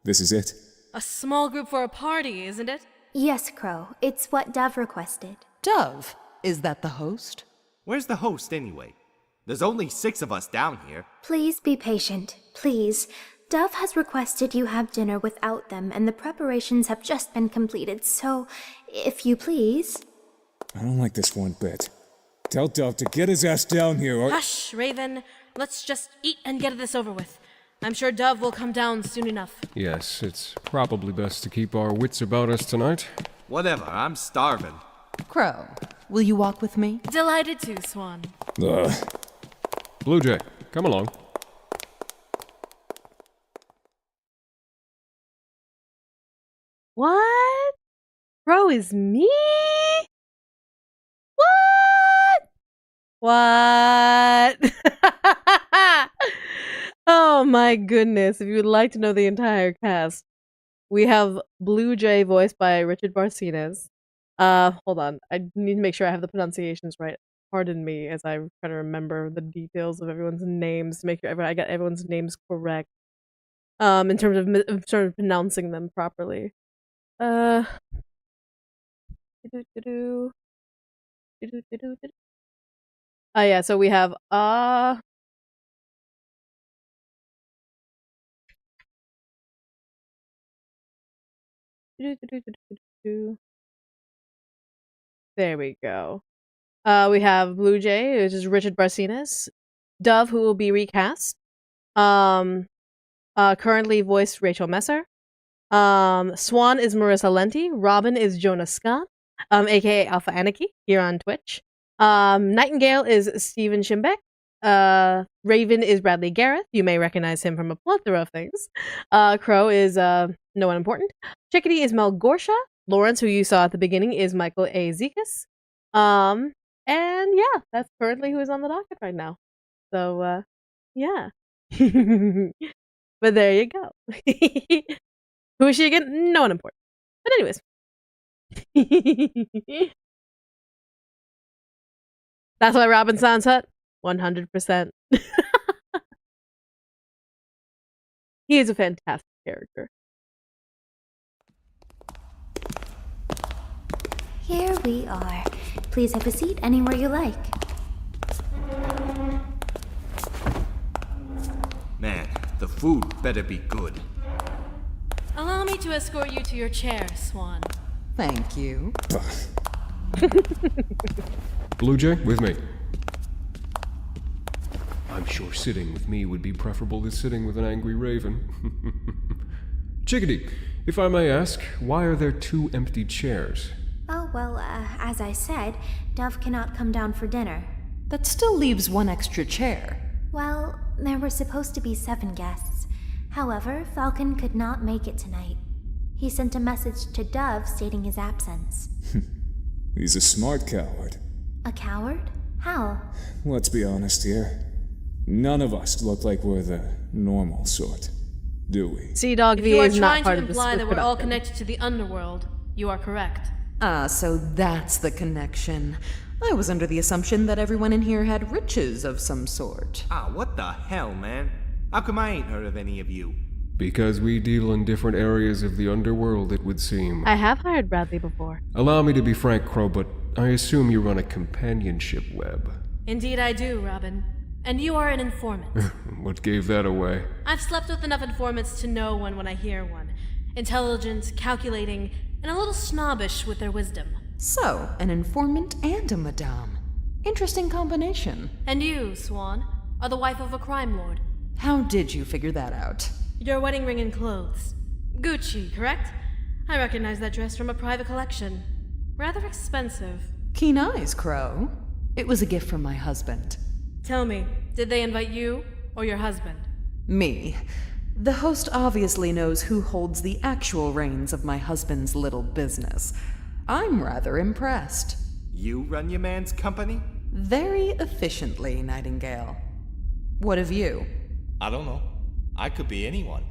This is it? A small group for a party, isn't it? Yes, Crow. It's what Dove requested. Dove, is that the host? Where's the host anyway? There's only 6 of us down here. Please be patient. Please. Dove has requested you have dinner without them, and the preparations have just been completed, so, if you please... I don't like this one bit. Tell Dove to get his ass down here or... Hush, Raven. Let's just eat and get this over with. I'm sure Dove will come down soon enough. Yes, it's probably best to keep our wits about us tonight. Whatever, I'm starving. Crow, will you walk with me? Delighted to, Swan. Blue Jay, come along. What? Crow is me? What? Oh my goodness. If you would like to know the entire cast, we have Blue Jay voiced by Richard Barcinez. Hold on. I need to make sure I have the pronunciations right. Pardon me as I try to remember the details of everyone's names to make sure I got everyone's names correct. In terms of pronouncing them properly. Yeah, so we have there we go. We have Blue Jay, which is Richard Barcinez. Dove, who will be recast. Currently voiced Rachel Messer. Swan is Marissa Lenti. Robin is Jonah Scott, aka Alpha Anarchy, here on Twitch. Nightingale is Steven Schimbeck. Raven is Bradley Gareth. You may recognize him from a plethora of things. Crow is no one important. Chickadee is Mel Gorsha. Lawrence, who you saw at the beginning, is Michael A. Zekas. And yeah, that's currently who is on the docket right now. So, yeah. But there you go. Who is she again? No one important. But anyways. That's why Robin sounds hot? 100%. He is a fantastic character. Here we are. Please have a seat anywhere you like. Man, the food better be good. Allow me me to escort you to your chair, Swan. Thank you. Blue Jay, with me. I'm sure sitting with me would be preferable to sitting with an angry raven. Chickadee, if I may ask, why are there 2 empty chairs? Oh, well, as I said, Dove cannot come down for dinner. That still leaves 1 extra chair. Well, there were supposed to be 7 guests. However, Falcon could not make it tonight. He sent a message to Dove stating his absence. He's a smart coward. A coward? How? Let's be honest here. None of us look like we're the normal sort, do we? Sea Dog If V you are is not trying part to of this imply that we're all production. connected to the underworld, you are correct. Ah, so that's the connection. I was under the assumption that everyone in here had riches of some sort. Ah, what the hell, man? How come I ain't heard of any of you? Because we deal in different areas of the underworld, it would seem. I have hired Bradley before. Allow me to be frank, Crow, but I assume you run a companionship web. Indeed I do, Robin. And you are an informant. What gave that away? I've slept with enough informants to know one when I hear one. Intelligent, calculating, and a little snobbish with their wisdom. So, an informant and a madame. Interesting combination. And you, Swan, are the wife of a crime lord. How did you figure that out? Your wedding ring and clothes. Gucci, correct? I recognize that dress from a private collection. Rather expensive. Keen eyes, Crow. It was a gift from my husband. Tell me, did they invite you or your husband? Me. The host obviously knows who holds the actual reins of my husband's little business. I'm rather impressed. You run your man's company? Very efficiently, Nightingale. What of you? I don't know. I could be anyone.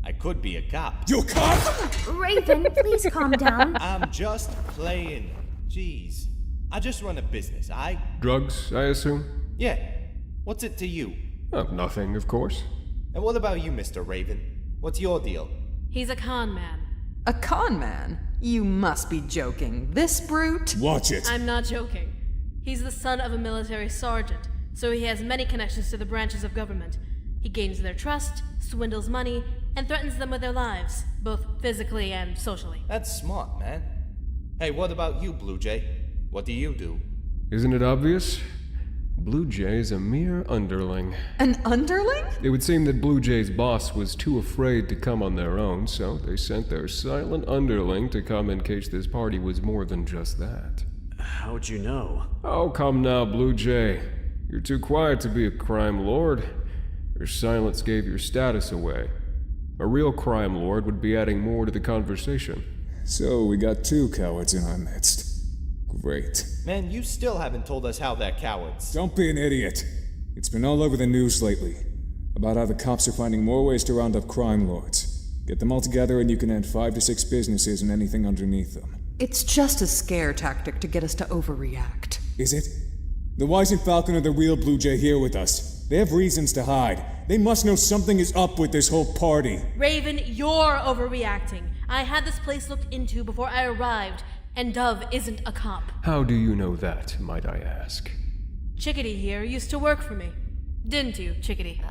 I could be a cop. You cop? Raven, please calm down. I'm just playing. Jeez. I just run a business. Drugs, I assume? Yeah. What's it to you? Oh, nothing, of course. And what about you, Mr. Raven? What's your deal? He's a con man. A con man? You must be joking. This brute? Watch it. I'm not joking. He's the son of a military sergeant, so he has many connections to the branches of government. He gains their trust, swindles money, and threatens them with their lives, both physically and socially. That's smart, man. Hey, what about you, Blue Jay? What do you do? Isn't it obvious? Blue Jay's a mere underling. An underling? It would seem that Blue Jay's boss was too afraid to come on their own, so they sent their silent underling to come in case this party was more than just that. How'd you know? Oh, come now, Blue Jay. You're too quiet to be a crime lord. Your silence gave your status away. A real crime lord would be adding more to the conversation. So we got 2 cowards in our midst. Great. Man, you still haven't told us how they're cowards. Don't be an idiot. It's been all over the news lately. About how the cops are finding more ways to round up crime lords. Get them all together and you can end 5 to 6 businesses and anything underneath them. It's just a scare tactic to get us to overreact. Is it? Then why isn't Falcon or the real Blue Jay here with us? They have reasons to hide. They must know something is up with this whole party. Raven, you're overreacting. I had this place looked into before I arrived, and Dove isn't a cop. How do you know that, might I ask? Chickadee here used to work for me. Didn't you, Chickadee?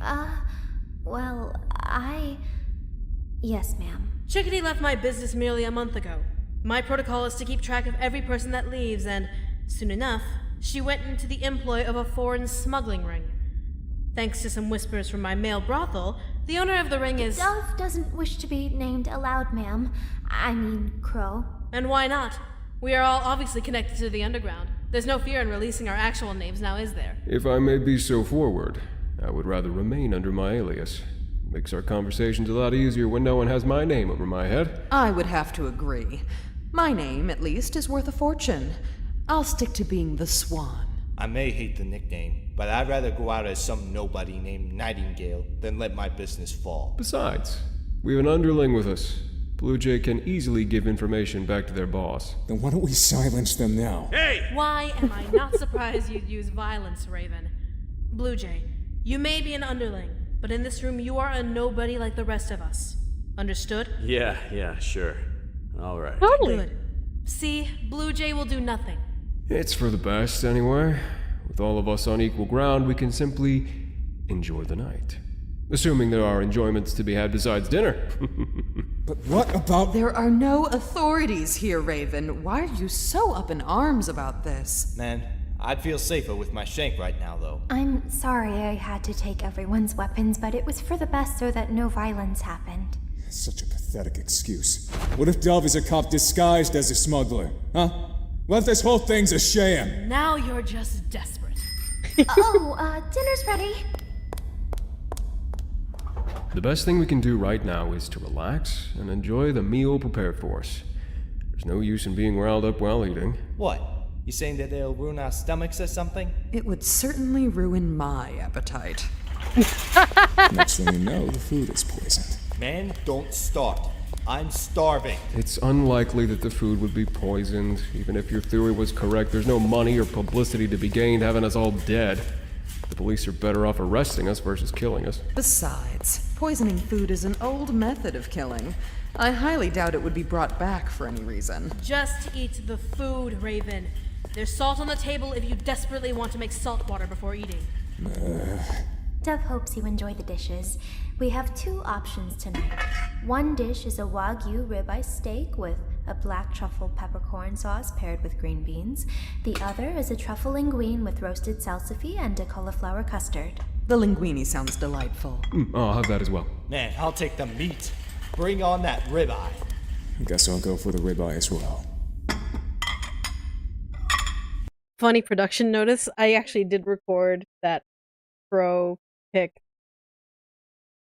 Well, Yes, ma'am. Chickadee left my business merely a month ago. My protocol is to keep track of every person that leaves, and soon enough, she went into the employ of a foreign smuggling ring. Thanks to some whispers from my male brothel, the owner of the ring is... Dove doesn't wish to be named aloud, ma'am. I mean, Crow. And why not? We are all obviously connected to the underground. There's no fear in releasing our actual names now, is there? If I may be so forward, I would rather remain under my alias. Makes our conversations a lot easier when no one has my name over my head. I would have to agree. My name, at least, is worth a fortune. I'll stick to being the Swan. I may hate the nickname, but I'd rather go out as some nobody named Nightingale than let my business fall. Besides, we have an underling with us. Blue Jay can easily give information back to their boss. Then why don't we silence them now? Hey! Why am I not surprised you'd use violence, Raven? Blue Jay, you may be an underling, but in this room you are a nobody like the rest of us. Understood? Yeah, sure. All right. Totally. Good. See, Blue Jay will do nothing. It's for the best, anyway. With all of us on equal ground, we can simply enjoy the night. Assuming there are enjoyments to be had besides dinner. But what about... There are no authorities here, Raven. Why are you so up in arms about this? Man, I'd feel safer with my shank right now, though. I'm sorry I had to take everyone's weapons, but it was for the best so that no violence happened. Such a pathetic excuse. What if Dove is a cop disguised as a smuggler? Huh? What if this whole thing's a sham? Now you're just desperate. Dinner's ready. The best thing we can do right now is to relax and enjoy the meal prepared for us. There's no use in being riled up while eating. What? You saying that they'll ruin our stomachs or something? It would certainly ruin my appetite. Next thing you know, the food is poisoned. Man, don't start. I'm starving. It's unlikely that the food would be poisoned. Even if your theory was correct, there's no money or publicity to be gained having us all dead. The police are better off arresting us versus killing us. Besides, poisoning food is an old method of killing. I highly doubt it would be brought back for any reason. Just eat the food, Raven. There's salt on the table if you desperately want to make salt water before eating. Dove hopes you enjoy the dishes. We have 2 options tonight. One dish is a Wagyu ribeye steak with a black truffle peppercorn sauce paired with green beans. The other is a truffle linguine with roasted salsify and a cauliflower custard. The linguine sounds delightful. I'll have that as well. Man, I'll take the meat. Bring on that ribeye. I guess I'll go for the ribeye as well. Funny production notice, I actually did record that pro pick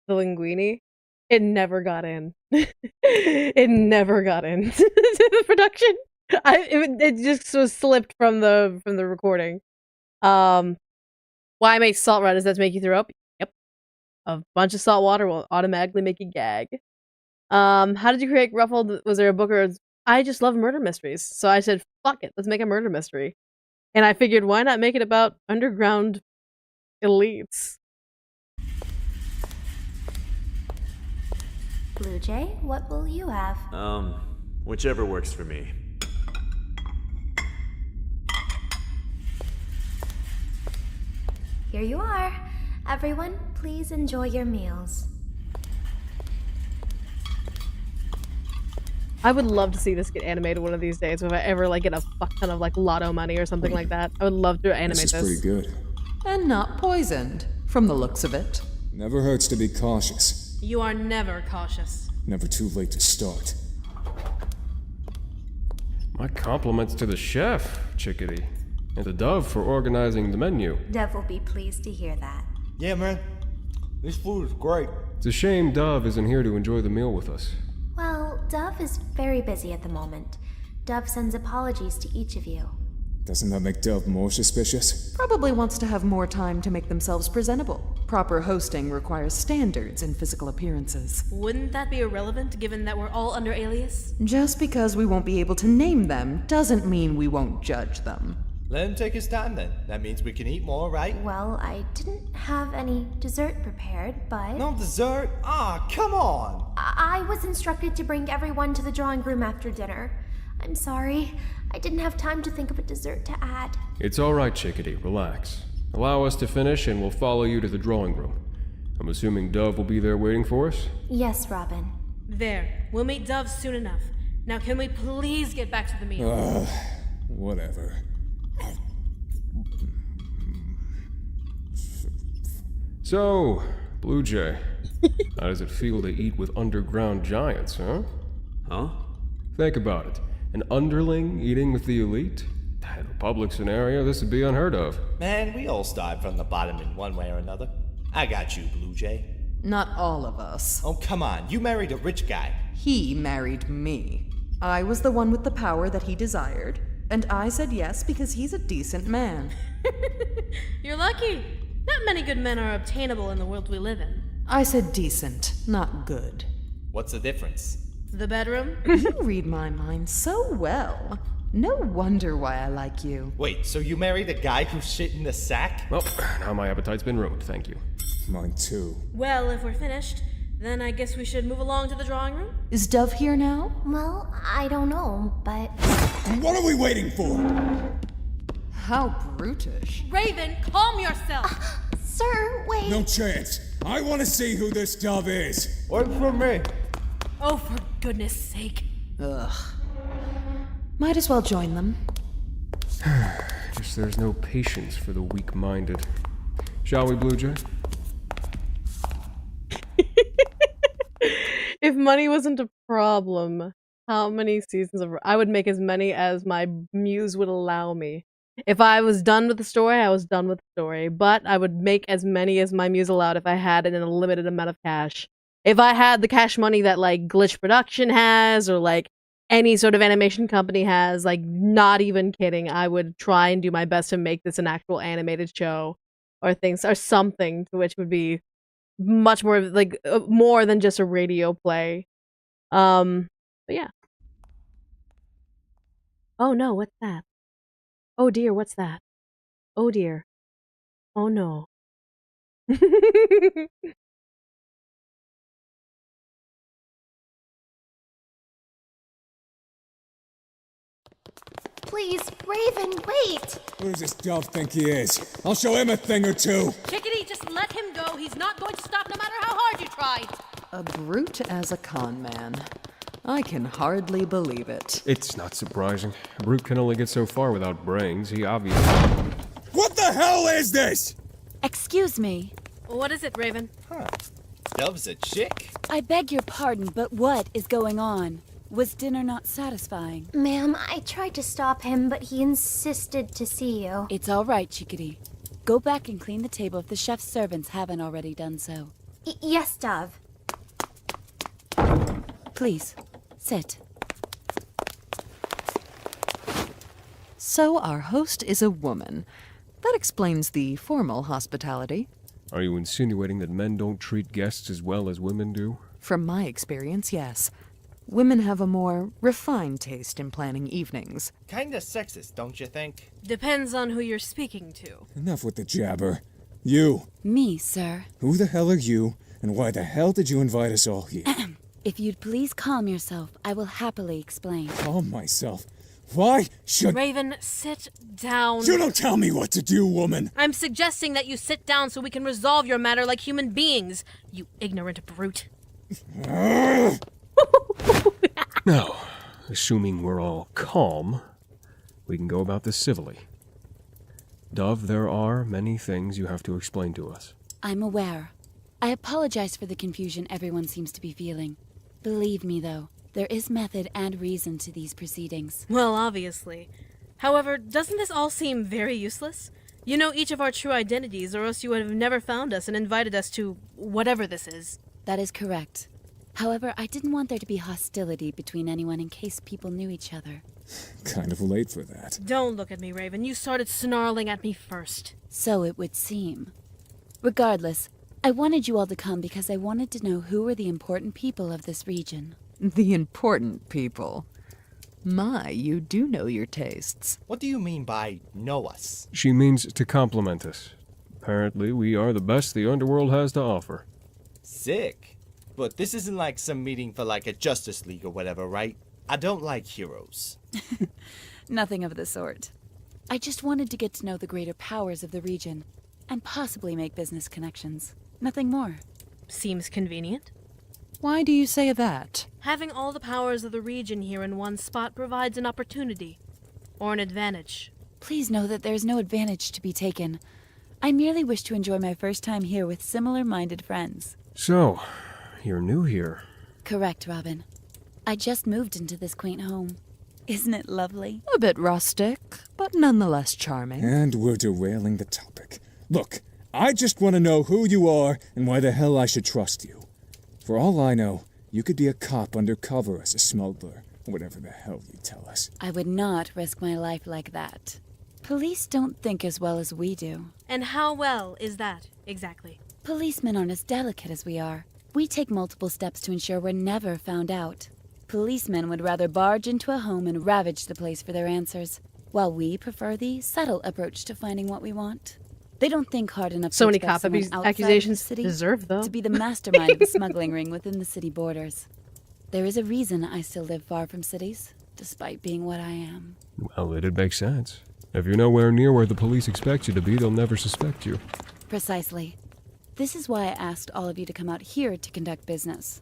the linguine. It never got in. It never got in to the production. It just was slipped from the recording. Why I make salt red? Does that make you throw up? Yep. A bunch of salt water will automatically make you gag. How did you create Ruffled? Was there a book or? I just love murder mysteries, so I said, "Fuck it, let's make a murder mystery." And I figured, why not make it about underground elites? Blue Jay, what will you have? Whichever works for me. Here you are. Everyone, please enjoy your meals. I would love to see this get animated one of these days. If I ever get a fuck ton of lotto money or something like that, I would love to animate this. This is pretty good. And not poisoned, from the looks of it. Never hurts to be cautious. You are never cautious. Never too late to start. My compliments to the chef, Chickadee, and to Dove for organizing the menu. Dove will be pleased to hear that. Yeah, man. This food is great. It's a shame Dove isn't here to enjoy the meal with us. Well, Dove is very busy at the moment. Dove sends apologies to each of you. Doesn't that make Dove more suspicious? Probably wants to have more time to make themselves presentable. Proper hosting requires standards in physical appearances. Wouldn't that be irrelevant, given that we're all under alias? Just because we won't be able to name them doesn't mean we won't judge them. Let him take his time then. That means we can eat more, right? Well, I didn't have any dessert prepared, but... No dessert? Come on! I was instructed to bring everyone to the drawing room after dinner. I'm sorry. I didn't have time to think of a dessert to add. It's all right, Chickadee. Relax. Allow us to finish and we'll follow you to the drawing room. I'm assuming Dove will be there waiting for us? Yes, Robin. There. We'll meet Dove soon enough. Now can we please get back to the meal? Whatever. So, Blue Jay, how does it feel to eat with underground giants, huh? Huh? Think about it. An underling eating with the elite? In a public scenario, this would be unheard of. Man, we all start from the bottom in one way or another. I got you, Blue Jay. Not all of us. Oh, come on. You married a rich guy. He married me. I was the one with the power that he desired, and I said yes because he's a decent man. You're lucky. Not many good men are obtainable in the world we live in. I said decent, not good. What's the difference? The bedroom? You read my mind so well. No wonder why I like you. Wait, so you married a guy who shit in the sack? Well, now my appetite's been ruined, thank you. Mine too. Well, if we're finished, then I guess we should move along to the drawing room? Is Dove here now? Well, I don't know, but... What are we waiting for? How brutish. Raven, calm yourself! Sir, wait. No chance. I want to see who this Dove is. Wait for me. Oh, for goodness sake. Ugh. Might as well join them. Guess there's no patience for the weak-minded. Shall we, Blue Jay? If money wasn't a problem, how many seasons of... I would make as many as my muse would allow me. If I was done with the story, I was done with the story. But I would make as many as my muse allowed if I had an unlimited amount of cash. If I had the cash money that, like, Glitch Production has, or, like, any sort of animation company has, like, not even kidding, I would try and do my best to make this an actual animated show. Or things, or something, to which would be much more, like, more than just a radio play. But yeah. Oh no, what's that? Oh dear, what's that? Oh dear. Oh no. Please, Raven, wait! Who does this dove think he is? I'll show him a thing or two! Chickadee, just let him go. He's not going to stop no matter how hard you try. A brute as a con man. I can hardly believe it. It's not surprising. A brute can only get so far without brains. He obviously... What the hell is this? Excuse me. What is it, Raven? Huh. Dove's a chick? I beg your pardon, but what is going on? Was dinner not satisfying? Ma'am, I tried to stop him, but he insisted to see you. It's all right, Chickadee. Go back and clean the table if the chef's servants haven't already done so. Yes, Dove. Please, sit. So our host is a woman. That explains the formal hospitality. Are you insinuating that men don't treat guests as well as women do? From my experience, yes. Women have a more refined taste in planning evenings. Kinda sexist, don't you think? Depends on who you're speaking to. Enough with the jabber. You. Me, sir. Who the hell are you, and why the hell did you invite us all here? If you'd please calm yourself, I will happily explain. Calm myself? Why should... Raven, sit down. You don't tell me what to do, woman! I'm suggesting that you sit down so we can resolve your matter like human beings, you ignorant brute. Now, assuming we're all calm, we can go about this civilly. Dove, there are many things you have to explain to us. I'm aware. I apologize for the confusion everyone seems to be feeling. Believe me, though, there is method and reason to these proceedings. Well, obviously. However, doesn't this all seem very useless? You know each of our true identities, or else you would have never found us and invited us to whatever this is. That is correct. However, I didn't want there to be hostility between anyone in case people knew each other. Kind of late for that. Don't look at me, Raven. You started snarling at me first. So it would seem. Regardless, I wanted you all to come because I wanted to know who were the important people of this region. The important people? My, you do know your tastes. What do you mean by know us? She means to compliment us. Apparently, we are the best the underworld has to offer. Sick. But this isn't like some meeting for like a Justice League or whatever, right? I don't like heroes. Nothing of the sort. I just wanted to get to know the greater powers of the region, and possibly make business connections. Nothing more. Seems convenient. Why do you say that? Having all the powers of the region here in one spot provides an opportunity. Or an advantage. Please know that there is no advantage to be taken. I merely wish to enjoy my first time here with similar-minded friends. So, you're new here. Correct, Robin. I just moved into this quaint home. Isn't it lovely? A bit rustic, but nonetheless charming. And we're derailing the topic. Look, I just want to know who you are and why the hell I should trust you. For all I know, you could be a cop undercover as a smuggler, or whatever the hell you tell us. I would not risk my life like that. Police don't think as well as we do. And how well is that, exactly? Policemen aren't as delicate as we are. We take multiple steps to ensure we're never found out. Policemen would rather barge into a home and ravage the place for their answers, while we prefer the subtle approach to finding what we want. They don't think hard enough So to many expect cop someone outside accusations of the city deserve, though. to be the mastermind of the smuggling ring within the city borders. There is a reason I still live far from cities, despite being what I am. Well, it'd make sense. If you're nowhere near where the police expect you to be, they'll never suspect you. Precisely. This is why I asked all of you to come out here to conduct business.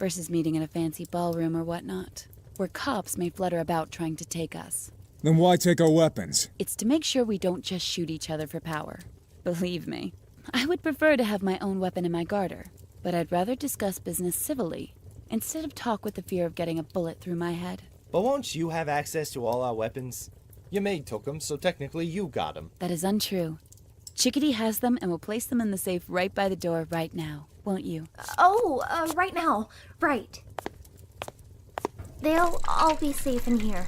versus meeting in a fancy ballroom or whatnot, where cops may flutter about trying to take us. Then why take our weapons? It's to make sure we don't just shoot each other for power. Believe me, I would prefer to have my own weapon in my garter, but I'd rather discuss business civilly, instead of talk with the fear of getting a bullet through my head. But won't you have access to all our weapons? Your maid took them, so technically you got them. That is untrue. Chickadee has them and will place them in the safe right by the door right now, won't you? Right now. Right. They'll all be safe in here.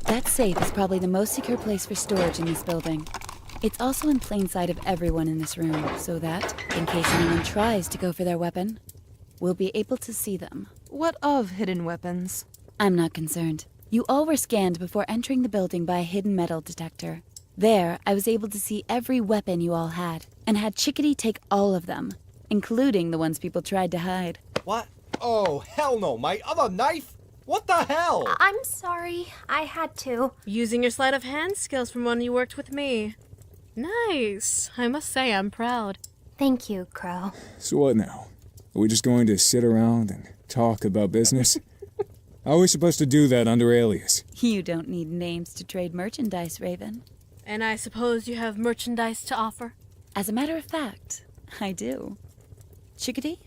That safe is probably the most secure place for storage in this building. It's also in plain sight of everyone in this room, so that, in case anyone tries to go for their weapon, we'll be able to see them. What of hidden weapons? I'm not concerned. You all were scanned before entering the building by a hidden metal detector. There, I was able to see every weapon you all had, and had Chickadee take all of them, including the ones people tried to hide. What? Oh, hell no, my other knife? What the hell? I'm sorry, I had to. Using your sleight of hand skills from when you worked with me. Nice. I must say, I'm proud. Thank you, Crow. So what now? Are we just going to sit around and talk about business? How are we supposed to do that under alias? You don't need names to trade merchandise, Raven. And I suppose you have merchandise to offer? As a matter of fact, I do. Chickadee?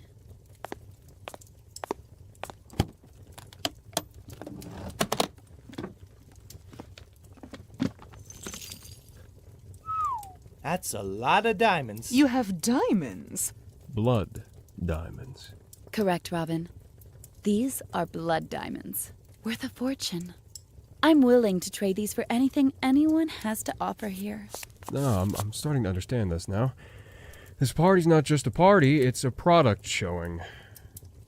That's a lot of diamonds. You have diamonds? Blood diamonds. Correct, Robin. These are blood diamonds, worth a fortune. I'm willing to trade these for anything anyone has to offer here. No, I'm starting to understand this now. This party's not just a party, it's a product showing.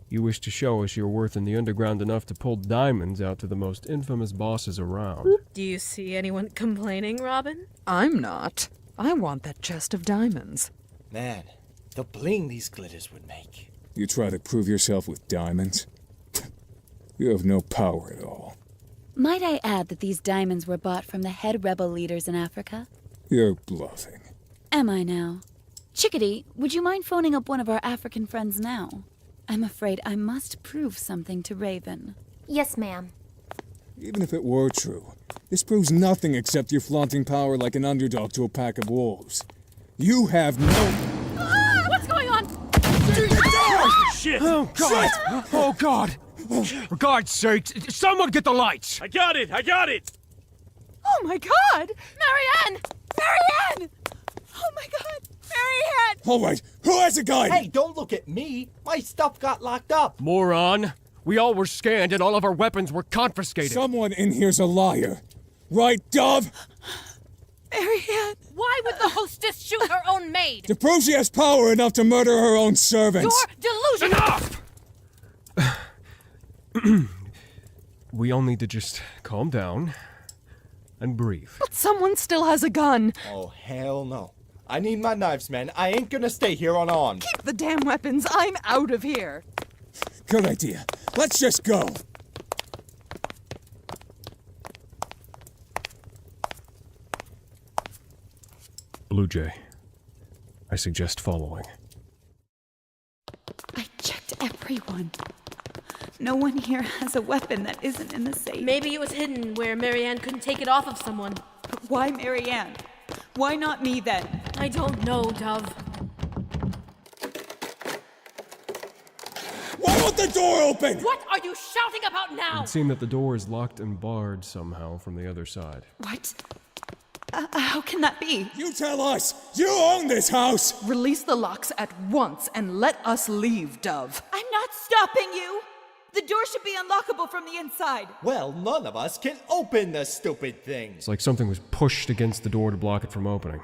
You wish to show us your worth in the underground enough to pull diamonds out to the most infamous bosses around. Do you see anyone complaining, Robin? I'm not. I want that chest of diamonds. Man, the bling these glitters would make. You try to prove yourself with diamonds? You have no power at all. Might I add that these diamonds were bought from the head rebel leaders in Africa? You're bluffing. Am I now? Chickadee, would you mind phoning up one of our African friends now? I'm afraid I must prove something to Raven. Yes, ma'am. Even if it were true, this proves nothing except you're flaunting power like an underdog to a pack of wolves. You have no... What's going on? Shit! Oh, God! Oh, God! For God's sake, someone get the lights! I got it! Oh my God! Marianne! Marianne! Oh my God! Marianne! All right, who has a gun? Hey, don't look at me! My stuff got locked up! Moron! We all were scanned and all of our weapons were confiscated. Someone in here's a liar. Right, Dove? Marianne! Why would the hostess shoot her own maid? To prove she has power enough to murder her own servants. You're delusional! Enough! We all need to just calm down and breathe. But someone still has a gun. Oh, hell no. I need my knives, man. I ain't gonna stay here unarmed. Keep the damn weapons. I'm out of here. Good idea. Let's just go. Blue Jay, I suggest following. I checked everyone. No one here has a weapon that isn't in the safe. Maybe it was hidden where Marianne couldn't take it off of someone. But why Marianne? Why not me then? I don't know, Dove. Why won't the door open? What are you shouting about now? It seemed that the door is locked and barred somehow from the other side. What? How can that be? You tell us! You own this house! Release the locks at once and let us leave, Dove. I'm not stopping you! The door should be unlockable from the inside. Well, none of us can open the stupid thing. It's like something was pushed against the door to block it from opening.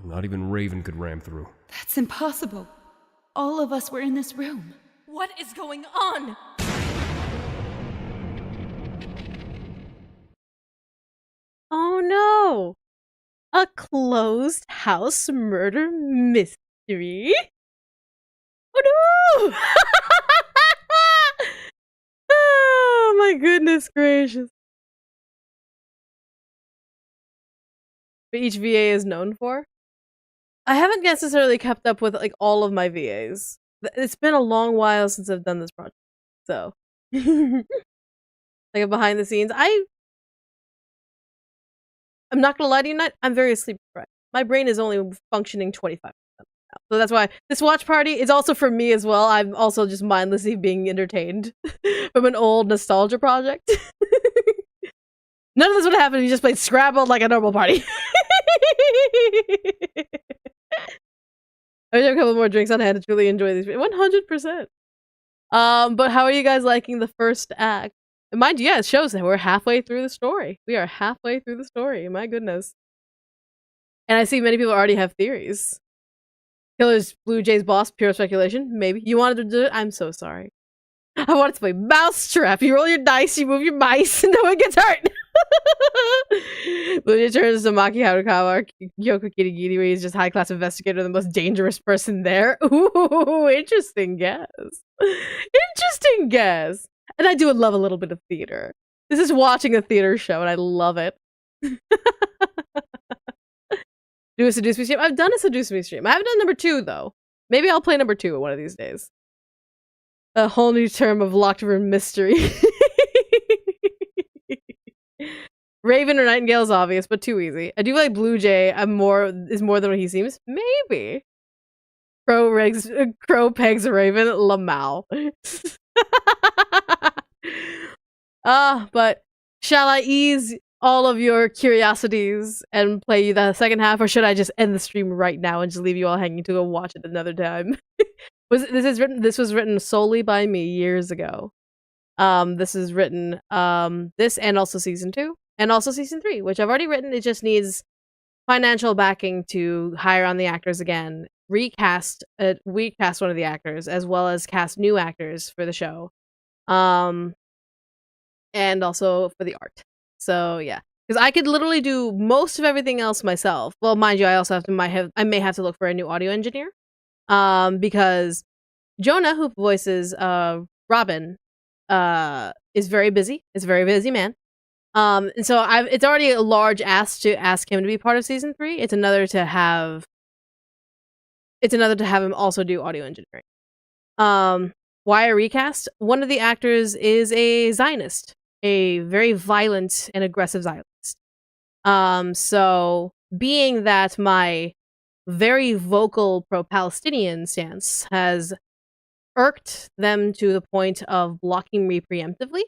Not even Raven could ram through. That's impossible. All of us were in this room. What is going on? Oh no! A closed house murder mystery? Oh no! Oh my goodness gracious. What each VA is known for? I haven't necessarily kept up with like all of my VAs. It's been a long while since I've done this project. So, like behind the scenes, I'm not gonna lie to you, Nut. I'm very sleep deprived. My brain is only functioning 25% now. So that's why this watch party is also for me as well. I'm also just mindlessly being entertained from an old nostalgia project. None of this would happen if you just played Scrabble like a normal party. I have a couple more drinks on hand to truly enjoy these. 100%. But how are you guys liking the first act? And mind you, yeah, it shows that we're halfway through the story. We are halfway through the story. My goodness. And I see many people already have theories. Killer's Blue Jay's boss, pure speculation. Maybe. You wanted to do it? I'm so sorry. I wanted to play Mousetrap. You roll your dice, you move your mice, and no one gets hurt. Blue Jay turns to Maki Harukawa, Kyoko Kirigiri, where he's just high-class investigator, the most dangerous person there. Ooh, interesting guess. Interesting guess. And I do love a little bit of theater. This is watching a theater show, and I love it. Do a Seduce Me stream? I've done a Seduce Me stream. I haven't done number 2, though. Maybe I'll play number 2 one of these days. A whole new term of locked room mystery. Raven or Nightingale is obvious, but too easy. I do like Blue Jay. Is more than what he seems. Maybe. Crow pegs Raven. Lamau. But shall I ease all of your curiosities and play you the second half, or should I just end the stream right now and just leave you all hanging to go watch it another time? This was written solely by me years ago. This is written this and also season 2 and also season 3, which I've already written. It just needs financial backing to hire on the actors again, recast one of the actors, as well as cast new actors for the show, and also for the art. So yeah, because I could literally do most of everything else myself. Well, mind you, I also I may have to look for a new audio engineer, because Jonah, who voices Robin, is very busy. Is a very busy man. And so it's already a large ask to ask him to be part of season 3. It's another to have him also do audio engineering. Why a recast? One of the actors is a Zionist, a very violent and aggressive Zionist. So being that my very vocal pro-Palestinian stance has irked them to the point of blocking me preemptively,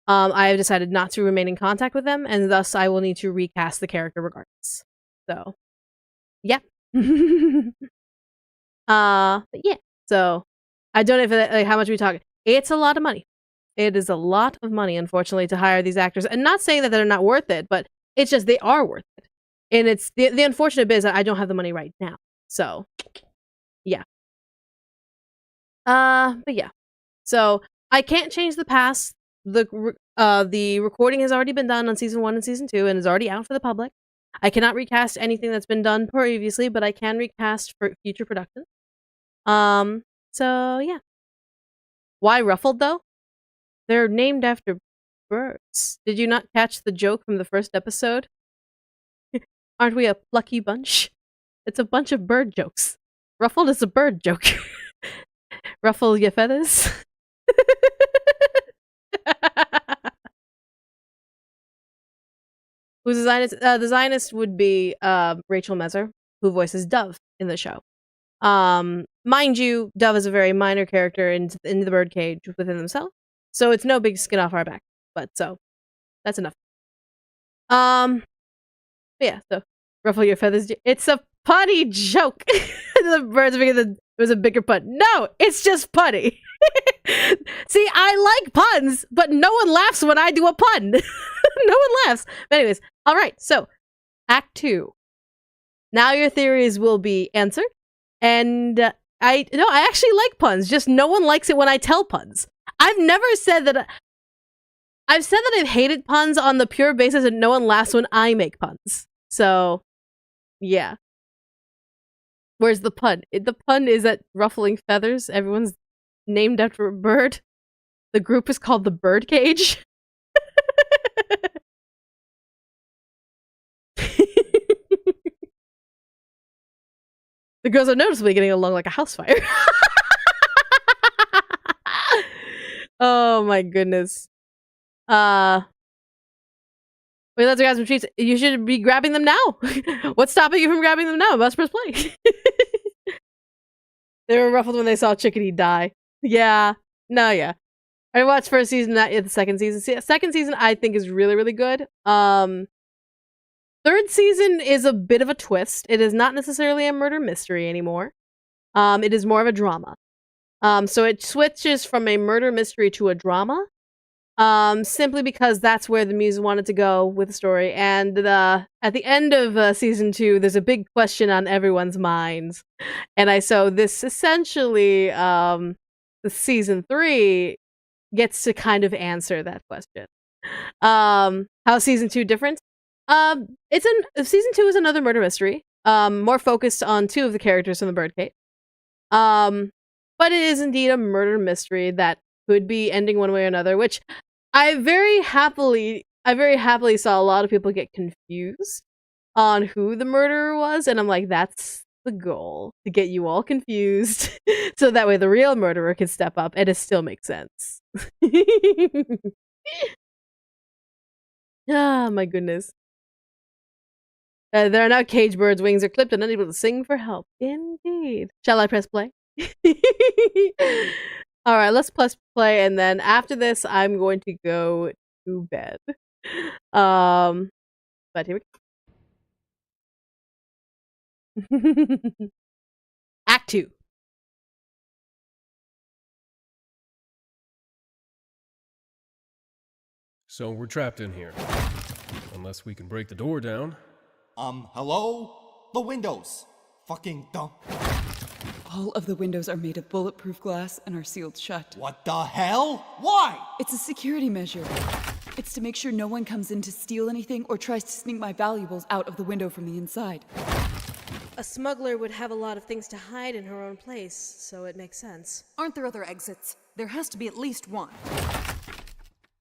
I have decided not to remain in contact with them, and thus I will need to recast the character regardless. So, yeah. But yeah. So, I don't know if like how much we talk. It's a lot of money. It is a lot of money, unfortunately, to hire these actors. And not saying that they're not worth it, but it's just they are worth it. And it's the unfortunate bit is that I don't have the money right now. So, yeah. But yeah. So I can't change the past. The recording has already been done on season 1 and season 2 and is already out for the public. I cannot recast anything that's been done previously, but I can recast for future production. So yeah. Why Ruffled though? They're named after birds. Did you not catch the joke from the first episode? Aren't we a plucky bunch? It's a bunch of bird jokes. Ruffled is a bird joke. Ruffle your feathers. Who's the Zionist? The Zionist would be Rachel Mezer, who voices Dove in the show. Mind you, Dove is a very minor character in the birdcage within themselves, so it's no big skin off our back. But so that's enough. But yeah, so ruffle your feathers. It's a punny joke. The birds figured that it was a bigger pun. No, it's just punny. See, I like puns, but no one laughs when I do a pun. No one laughs. But anyways, all right. So, Act 2. Now your theories will be answered, and I actually like puns. Just no one likes it when I tell puns. I've never said that. I've said that I've hated puns on the pure basis that no one laughs when I make puns. So, yeah. Where's the pun? The pun is that ruffling feathers. Everyone's named after a bird. The group is called the Birdcage. The girls are noticeably getting along like a house fire. Oh my goodness. Wait, let's grab some treats. You should be grabbing them now. What's stopping you from grabbing them now? Must press play. They were ruffled when they saw Chickadee die. Yeah. No, yeah. I watched first season, not yet the second season. Second season, I think, is really, really good. Third season is a bit of a twist. It is not necessarily a murder mystery anymore. It is more of a drama. So it switches from a murder mystery to a drama. Simply because that's where the muse wanted to go with the story. And at the end of season 2, there's a big question on everyone's minds. And so this essentially, the season 3 gets to kind of answer that question. How season 2 different? Season 2 is another murder mystery. More focused on 2 of the characters from the Birdcage. But it is indeed a murder mystery that could be ending one way or another, which I very happily saw a lot of people get confused on who the murderer was, and I'm like, that's the goal, to get you all confused, so that way the real murderer can step up and it still makes sense. Ah, my goodness. There are now cage birds, wings are clipped and unable to sing for help. Indeed. Shall I press play? Alright, let's press play, and then after this, I'm going to go to bed. But here we go. Act 2. So we're trapped in here. Unless we can break the door down. Hello? The windows. Fucking dumb. All of the windows are made of bulletproof glass and are sealed shut. What the hell? Why? It's a security measure. It's to make sure no one comes in to steal anything or tries to sneak my valuables out of the window from the inside. A smuggler would have a lot of things to hide in her own place, so it makes sense. Aren't there other exits? There has to be at least one.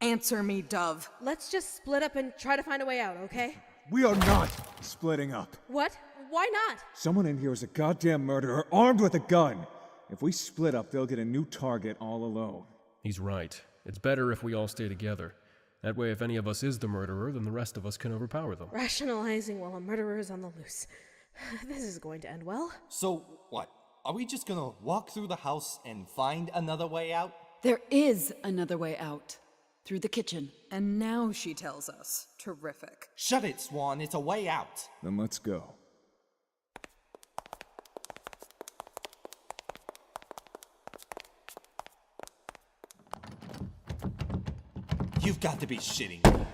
Answer me, Dove. Let's just split up and try to find a way out, okay? We are not splitting up. What? Why not? Someone in here is a goddamn murderer armed with a gun. If we split up, they'll get a new target all alone. He's right. It's better if we all stay together. That way, if any of us is the murderer, then the rest of us can overpower them. Rationalizing while a murderer is on the loose. This is going to end well. So, what? Are we just gonna walk through the house and find another way out? There is another way out. Through the kitchen. And now she tells us. Terrific. Shut it, Swan. It's a way out. Then let's go. You've got to be shitting.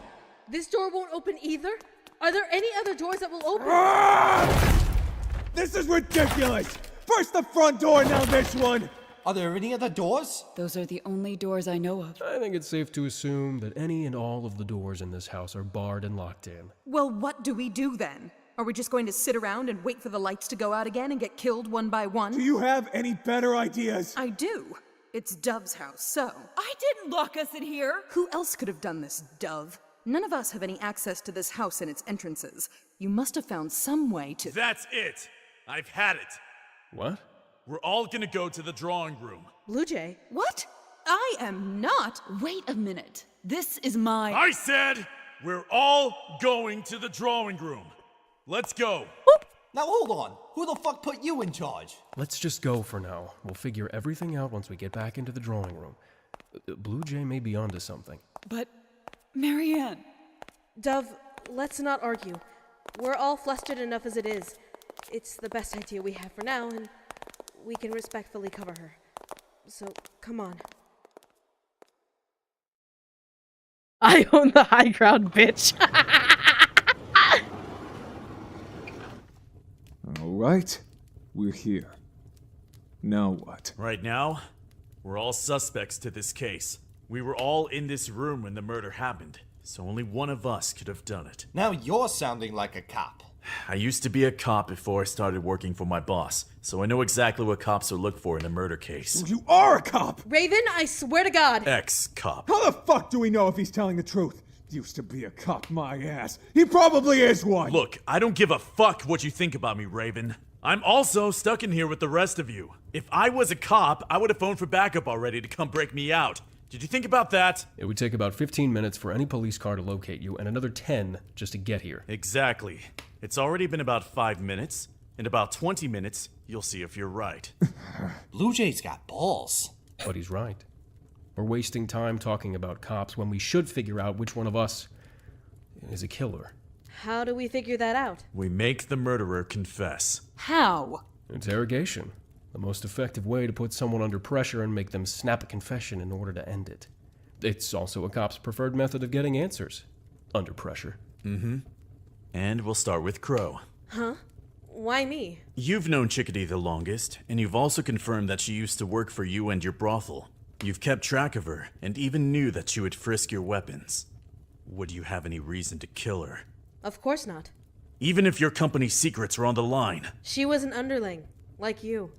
This door won't open either? Are there any other doors that will open? This is ridiculous! First the front door, now this one! Are there any other doors? Those are the only doors I know of. I think it's safe to assume that any and all of the doors in this house are barred and locked in. Well, what do we do then? Are we just going to sit around and wait for the lights to go out again and get killed one by one? Do you have any better ideas? I do. It's Dove's house, so... I didn't lock us in here! Who else could have done this, Dove? None of us have any access to this house and its entrances. You must have found some way to... That's it! I've had it! What? We're all gonna go to the drawing room. Blue Jay? What? I am not... Wait a minute. This is my... I said we're all going to the drawing room. Let's go. Boop. Now hold on. Who the fuck put you in charge? Let's just go for now. We'll figure everything out once we get back into the drawing room. Blue Jay may be onto something. But... Marianne... Dove, let's not argue. We're all flustered enough as it is. It's the best idea we have for now, and we can respectfully cover her. So, come on. I own the high ground, bitch. All right, we're here. Now what? Right now, we're all suspects to this case. We were all in this room when the murder happened, so only one of us could have done it. Now you're sounding like a cop. I used to be a cop before I started working for my boss, so I know exactly what cops will look for in a murder case. You are a cop! Raven, I swear to God! Ex-cop. How the fuck do we know if he's telling the truth? Used to be a cop, my ass. He probably is one! Look, I don't give a fuck what you think about me, Raven. I'm also stuck in here with the rest of you. If I was a cop, I would have phoned for backup already to come break me out. Did you think about that? It would take about 15 minutes for any police car to locate you, and another 10 just to get here. Exactly. It's already been about 5 minutes. In about 20 minutes, you'll see if you're right. Blue Jay's got balls. But he's right. We're wasting time talking about cops when we should figure out which one of us is a killer. How do we figure that out? We make the murderer confess. How? Interrogation. The most effective way to put someone under pressure and make them snap a confession in order to end it. It's also a cop's preferred method of getting answers. Under pressure. Mm-hmm. And we'll start with Crow. Huh? Why me? You've known Chickadee the longest, and you've also confirmed that she used to work for you and your brothel. You've kept track of her, and even knew that she would frisk your weapons. Would you have any reason to kill her? Of course not. Even if your company's secrets were on the line. She was an underling, like you.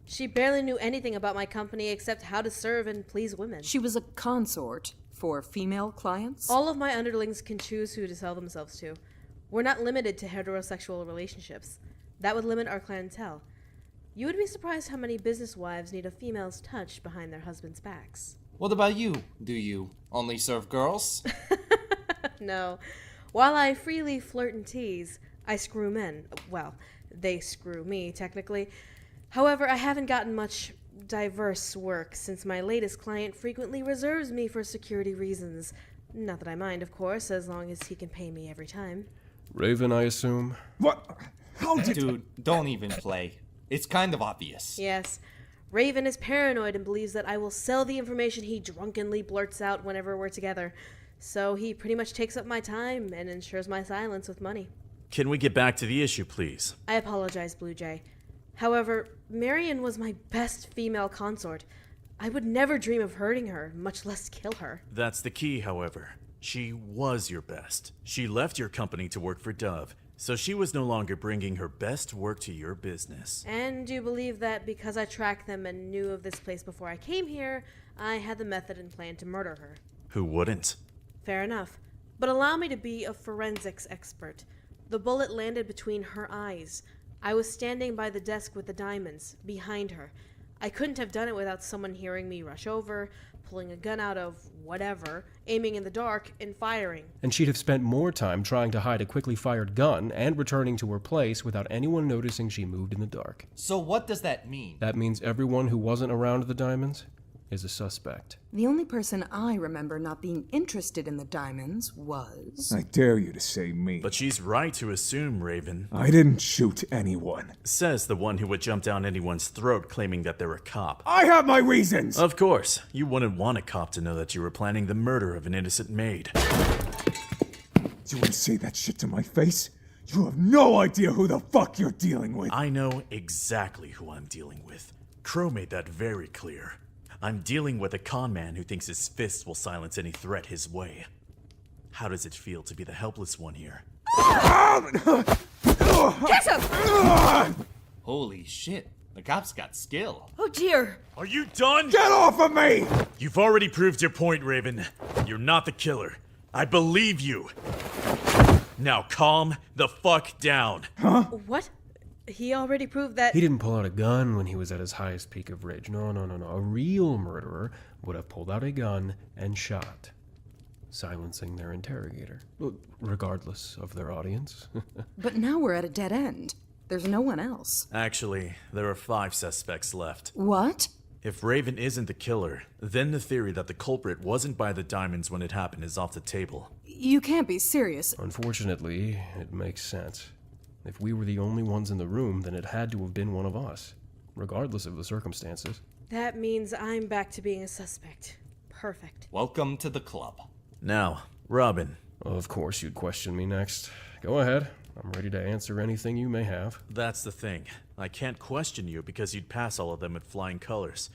She barely knew anything about my company except how to serve and please women. She was a consort for female clients? All of my underlings can choose who to sell themselves to. We're not limited to heterosexual relationships. That would limit our clientele. You would be surprised how many business wives need a female's touch behind their husbands' backs. What about you? Do you only serve girls? No. While I freely flirt and tease, I screw men. Well, they screw me, technically. However, I haven't gotten much diverse work since my latest client frequently reserves me for security reasons. Not that I mind, of course, as long as he can pay me every time. Raven, I assume? What? Dude, don't even play. It's kind of obvious. Yes. Raven is paranoid and believes that I will sell the information he drunkenly blurts out whenever we're together. So he pretty much takes up my time and ensures my silence with money. Can we get back to the issue, please? I apologize, Blue Jay. However, Marion was my best female consort. I would never dream of hurting her, much less kill her. That's the key, however. She was your best. She left your company to work for Dove, so she was no longer bringing her best work to your business. And you believe that because I tracked them and knew of this place before I came here, I had the method and plan to murder her. Who wouldn't? Fair enough. But allow me to be a forensics expert. The bullet landed between her eyes. I was standing by the desk with the diamonds, behind her. I couldn't have done it without someone hearing me rush over, pulling a gun out of whatever, aiming in the dark, and firing. And she'd have spent more time trying to hide a quickly fired gun and returning to her place without anyone noticing she moved in the dark. So what does that mean? That means everyone who wasn't around the diamonds is a suspect. The only person I remember not being interested in the diamonds was... I dare you to say me. But she's right to assume, Raven. I didn't shoot anyone. Says the one who would jump down anyone's throat claiming that they're a cop. I have my reasons! Of course. You wouldn't want a cop to know that you were planning the murder of an innocent maid. Do you want to say that shit to my face? You have no idea who the fuck you're dealing with. I know exactly who I'm dealing with. Crow made that very clear. I'm dealing with a con man who thinks his fists will silence any threat his way. How does it feel to be the helpless one here? Get him! Holy shit, the cop's got skill. Oh dear! Are you done? Get off of me! You've already proved your point, Raven. You're not the killer. I believe you. Now calm the fuck down. Huh? What? He already proved that... He didn't pull out a gun when he was at his highest peak of rage. No. A real murderer would have pulled out a gun and shot, silencing their interrogator, regardless of their audience. But now we're at a dead end. There's no one else. Actually, there are 5 suspects left. What? If Raven isn't the killer, then the theory that the culprit wasn't by the diamonds when it happened is off the table. You can't be serious. Unfortunately, it makes sense. If we were the only ones in the room, then it had to have been one of us, regardless of the circumstances. That means I'm back to being a suspect. Perfect. Welcome to the club. Now, Robin. Of course you'd question me next. Go ahead. I'm ready to answer anything you may have. That's the thing. I can't question you because you'd pass all of them with flying colors.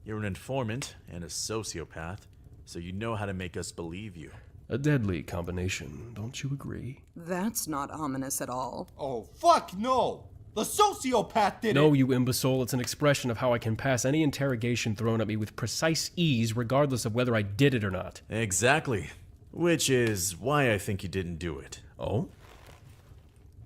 You're an informant and a sociopath, so you know how to make us believe you. A deadly combination, don't you agree? That's not ominous at all. Oh, fuck no! The sociopath did it! No, you imbecile, it's an expression of how I can pass any interrogation thrown at me with precise ease, regardless of whether I did it or not. Exactly. Which is why I think you didn't do it. Oh?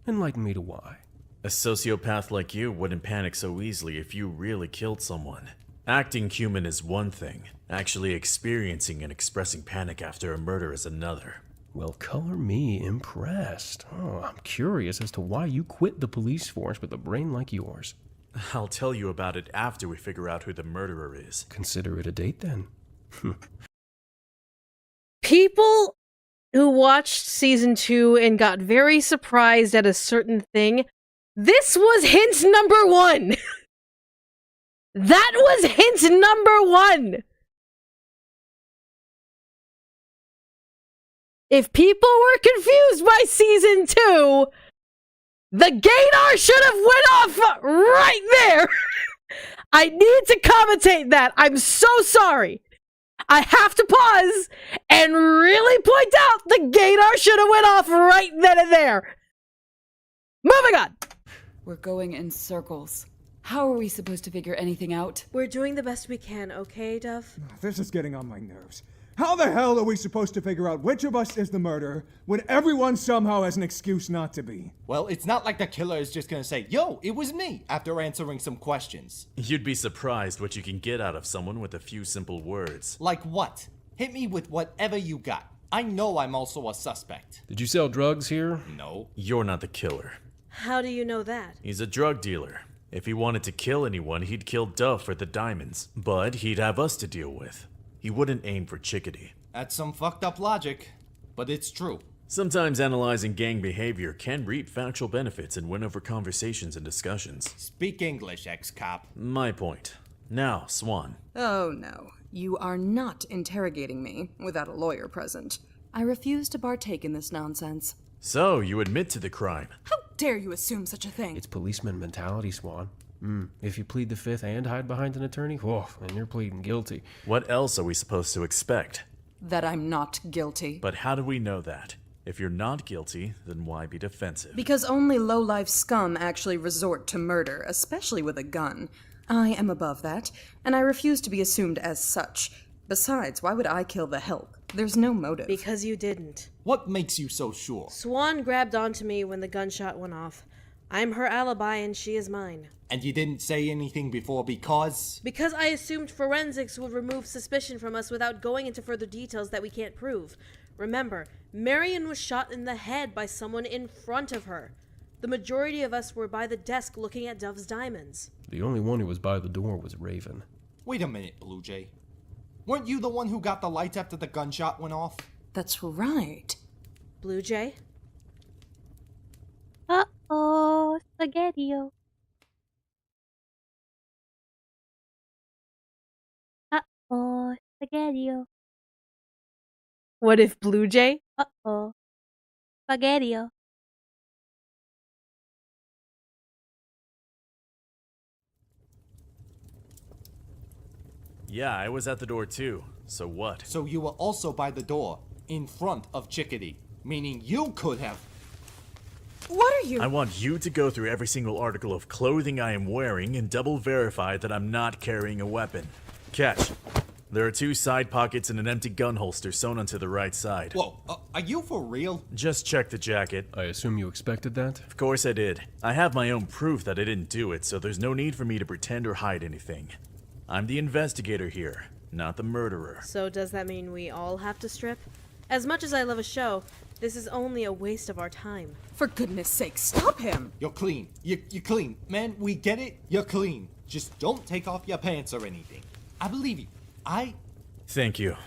Enlighten me to why. A sociopath like you wouldn't panic so easily if you really killed someone. Acting human is one thing. Actually experiencing and expressing panic after a murder is another. Well, color me impressed. Oh, I'm curious as to why you quit the police force with a brain like yours. I'll tell you about it after we figure out who the murderer is. Consider it a date then. People who watched season 2 and got very surprised at a certain thing, this was hint number 1. That was hint number 1. If people were confused by season 2, the gaydar should have went off right there. I need to commentate that. I'm so sorry. I have to pause and really point out the gaydar should have went off right then and there. Moving on. We're going in circles. How are we supposed to figure anything out? We're doing the best we can, okay, Dove? This is getting on my nerves. How the hell are we supposed to figure out which of us is the murderer when everyone somehow has an excuse not to be? Well, it's not like the killer is just gonna say, yo, it was me, after answering some questions. You'd be surprised what you can get out of someone with a few simple words. Like what? Hit me with whatever you got. I know I'm also a suspect. Did you sell drugs here? No. You're not the killer. How do you know that? He's a drug dealer. If he wanted to kill anyone, he'd kill Duff for the diamonds. But he'd have us to deal with. He wouldn't aim for Chickadee. That's some fucked up logic, but it's true. Sometimes analyzing gang behavior can reap factual benefits and win over conversations and discussions. Speak English, ex-cop. My point. Now, Swan. Oh no, you are not interrogating me without a lawyer present. I refuse to partake in this nonsense. So, you admit to the crime. How dare you assume such a thing? It's policeman mentality, Swan. If you plead the fifth and hide behind an attorney, and you're pleading guilty. What else are we supposed to expect? That I'm not guilty. But how do we know that? If you're not guilty, then why be defensive? Because only low-life scum actually resort to murder, especially with a gun. I am above that, and I refuse to be assumed as such. Besides, why would I kill the help? There's no motive. Because you didn't. What makes you so sure? Swan grabbed onto me when the gunshot went off. I'm her alibi and she is mine. And you didn't say anything before because? Because I assumed forensics would remove suspicion from us without going into further details that we can't prove. Remember, Marion was shot in the head by someone in front of her. The majority of us were by the desk looking at Dove's diamonds. The only one who was by the door was Raven. Wait a minute, Blue Jay. Weren't you the one who got the lights after the gunshot went off? That's right. Blue Jay? Uh-oh, spaghetti-o. Uh-oh, spaghetti-o. What if Blue Jay? Uh-oh, spaghetti-o. Yeah, I was at the door too. So what? So you were also by the door, in front of Chickadee. Meaning you could have... What are you? I want you to go through every single article of clothing I am wearing and double verify that I'm not carrying a weapon. Catch. There are 2 side pockets and an empty gun holster sewn onto the right side. Whoa, are you for real? Just check the jacket. I assume you expected that? Of course I did. I have my own proof that I didn't do it, so there's no need for me to pretend or hide anything. I'm the investigator here, not the murderer. So does that mean we all have to strip? As much as I love a show, this is only a waste of our time. For goodness sake, stop him! You're clean. You're clean. Man, we get it. You're clean. Just don't take off your pants or anything. I believe you. Thank you.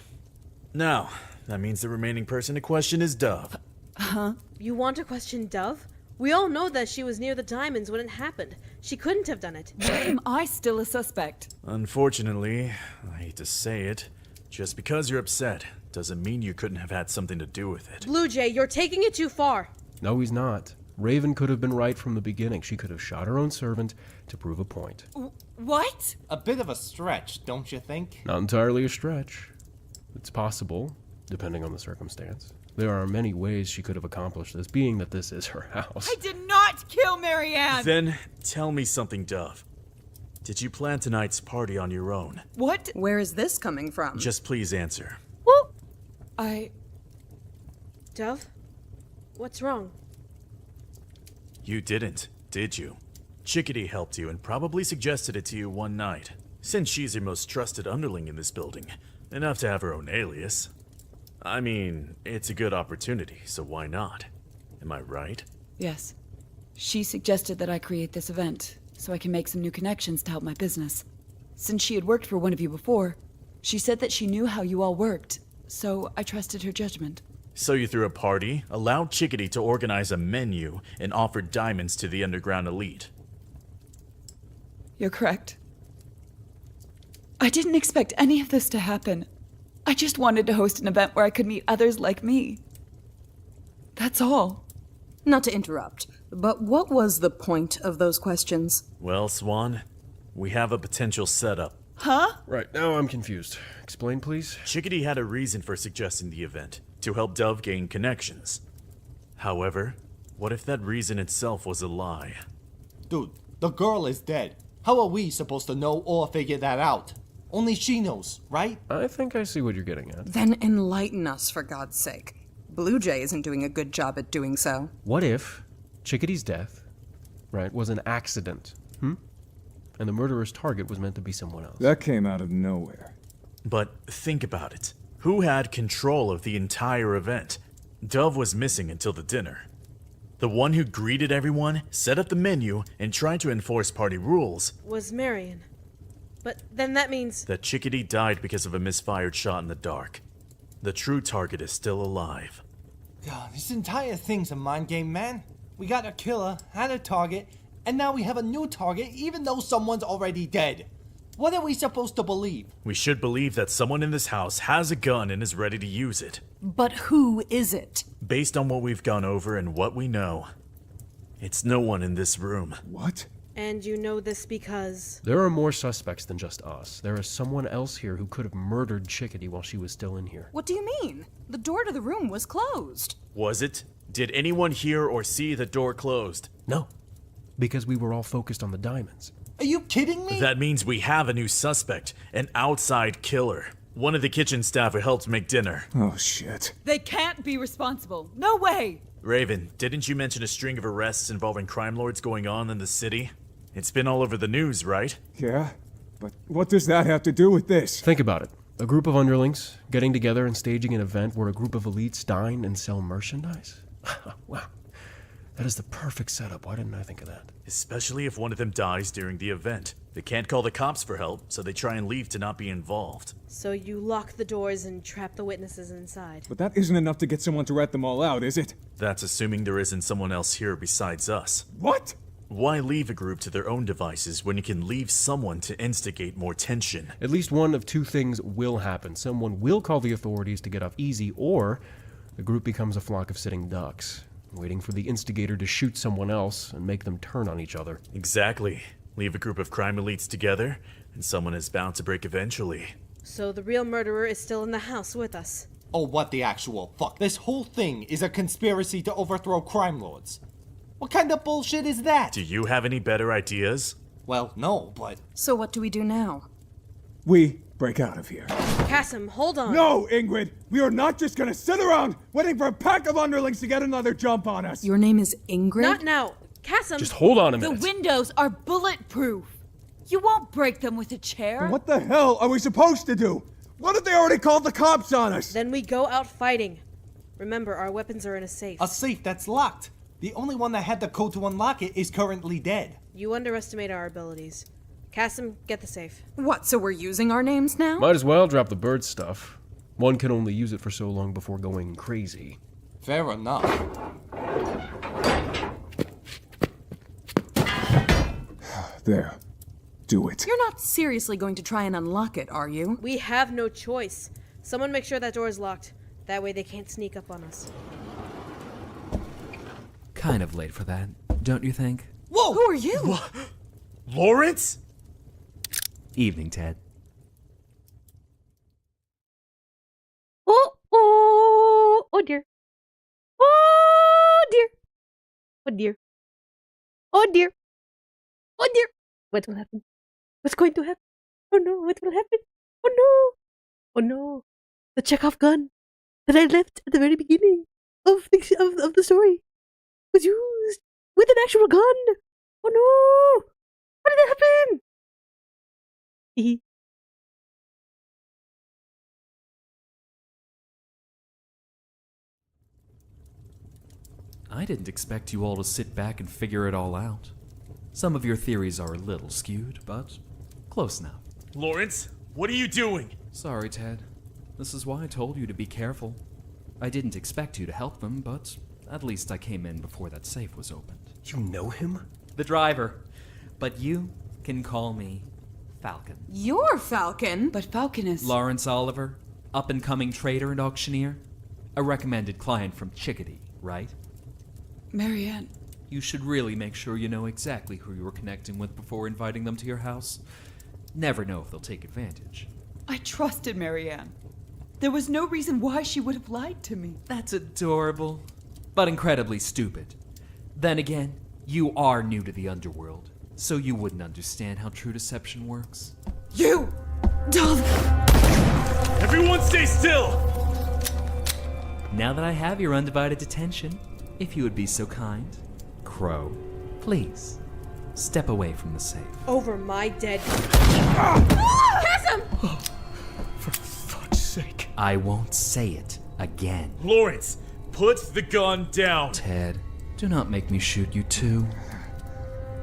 Now, that means the remaining person to question is Dove. Huh? You want to question Dove? We all know that she was near the diamonds when it happened. She couldn't have done it. Why am I still a suspect? Unfortunately, I hate to say it, just because you're upset doesn't mean you couldn't have had something to do with it. Blue Jay, you're taking it too far. No, he's not. Raven could have been right from the beginning. She could have shot her own servant to prove a point. What? A bit of a stretch, don't you think? Not entirely a stretch. It's possible, depending on the circumstance. There are many ways she could have accomplished this, being that this is her house. I did not kill Marianne! Then, tell me something, Dove. Did you plan tonight's party on your own? What? Where is this coming from? Just please answer. Dove? What's wrong? You didn't, did you? Chickadee helped you and probably suggested it to you one night. Since she's your most trusted underling in this building, enough to have her own alias. I mean, it's a good opportunity, so why not? Am I right? Yes. She suggested that I create this event, so I can make some new connections to help my business. Since she had worked for one of you before, she said that she knew how you all worked, so I trusted her judgment. So you threw a party, allowed Chickadee to organize a menu, and offered diamonds to the underground elite. You're correct. I didn't expect any of this to happen. I just wanted to host an event where I could meet others like me. That's all. Not to interrupt, but what was the point of those questions? Well, Swan, we have a potential setup. Huh? Right, now I'm confused. Explain, please. Chickadee had a reason for suggesting the event, to help Dove gain connections. However, what if that reason itself was a lie? Dude, the girl is dead. How are we supposed to know or figure that out? Only she knows, right? I think I see what you're getting at. Then enlighten us, for God's sake. Blue Jay isn't doing a good job at doing so. What if Chickadee's death, right, was an accident, and the murderer's target was meant to be someone else? That came out of nowhere. But think about it. Who had control of the entire event? Dove was missing until the dinner. The one who greeted everyone, set up the menu, and tried to enforce party rules Was Marion. But then that means... that Chickadee died because of a misfired shot in the dark. The true target is still alive. God, this entire thing's a mind game, man. We got a killer, had a target, and now we have a new target even though someone's already dead. What are we supposed to believe? We should believe that someone in this house has a gun and is ready to use it. But who is it? Based on what we've gone over and what we know, it's no one in this room. What? And you know this because... There are more suspects than just us. There is someone else here who could have murdered Chickadee while she was still in here. What do you mean? The door to the room was closed. Was it? Did anyone hear or see the door closed? No, because we were all focused on the diamonds. Are you kidding me? That means we have a new suspect, an outside killer. One of the kitchen staff who helped make dinner. Oh, shit. They can't be responsible. No way! Raven, didn't you mention a string of arrests involving crime lords going on in the city? It's been all over the news, right? Yeah? But what does that have to do with this? Think about it. A group of underlings getting together and staging an event where a group of elites dine and sell merchandise? Wow. That is the perfect setup. Why didn't I think of that? Especially if one of them dies during the event. They can't call the cops for help, so they try and leave to not be involved. So you lock the doors and trap the witnesses inside. But that isn't enough to get someone to rat them all out, is it? That's assuming there isn't someone else here besides us. What? Why leave a group to their own devices when you can leave someone to instigate more tension? At least one of two things will happen. Someone will call the authorities to get off easy, or the group becomes a flock of sitting ducks, waiting for the instigator to shoot someone else and make them turn on each other. Exactly. Leave a group of crime elites together, and someone is bound to break eventually. So the real murderer is still in the house with us. Oh, what the actual fuck? This whole thing is a conspiracy to overthrow crime lords. What kind of bullshit is that? Do you have any better ideas? Well, no, but... So what do we do now? We break out of here. Cassim, hold on. No, Ingrid! We are not just gonna sit around waiting for a pack of underlings to get another jump on us! Your name is Ingrid? Not now. Cassim! Just hold on a The minute. windows are bulletproof. You won't break them with a chair. What the hell are we supposed to do? What if they already called the cops on us? Then we go out fighting. Remember, our weapons are in a safe. A safe that's locked. The only one that had the code to unlock it is currently dead. You underestimate our abilities. Cassim, get the safe. What, so we're using our names now? Might as well drop the bird stuff. One can only use it for so long before going crazy. Fair enough. There. Do it. You're not seriously going to try and unlock it, are you? We have no choice. Someone make sure that door is locked. That way they can't sneak up on us. Kind of late for that, don't you think? Whoa! Who are you? Lawrence? Evening, Ted. Oh dear. Oh dear. Oh dear. Oh dear. Oh dear. What will happen? What's going to happen? Oh no, what will happen? Oh no. Oh no. The Chekhov gun that I left at the very beginning of the story was used with an actual gun. Oh no. What did happen? I didn't expect you all to sit back and figure it all out. Some of your theories are a little skewed, but close enough. Lawrence, what are you doing? Sorry, Ted. This is why I told you to be careful. I didn't expect you to help them, but at least I came in before that safe was opened. You know him? The driver. But you can call me Falcon. You're Falcon? But Falcon is... Lawrence Oliver, up-and-coming trader and auctioneer. A recommended client from Chickadee, right? Marianne. You should really make sure you know exactly who you were connecting with before inviting them to your house. Never know if they'll take advantage. I trusted Marianne. There was no reason why she would have lied to me. That's adorable, but incredibly stupid. Then again, you are new to the underworld, so you wouldn't understand how true deception works. You! Dove! Everyone stay still! Now that I have your undivided attention, if you would be so kind, Crow, please, step away from the safe. Over my dead... Pass him! For fuck's sake. I won't say it again. Lawrence, put the gun down. Ted, do not make me shoot you too.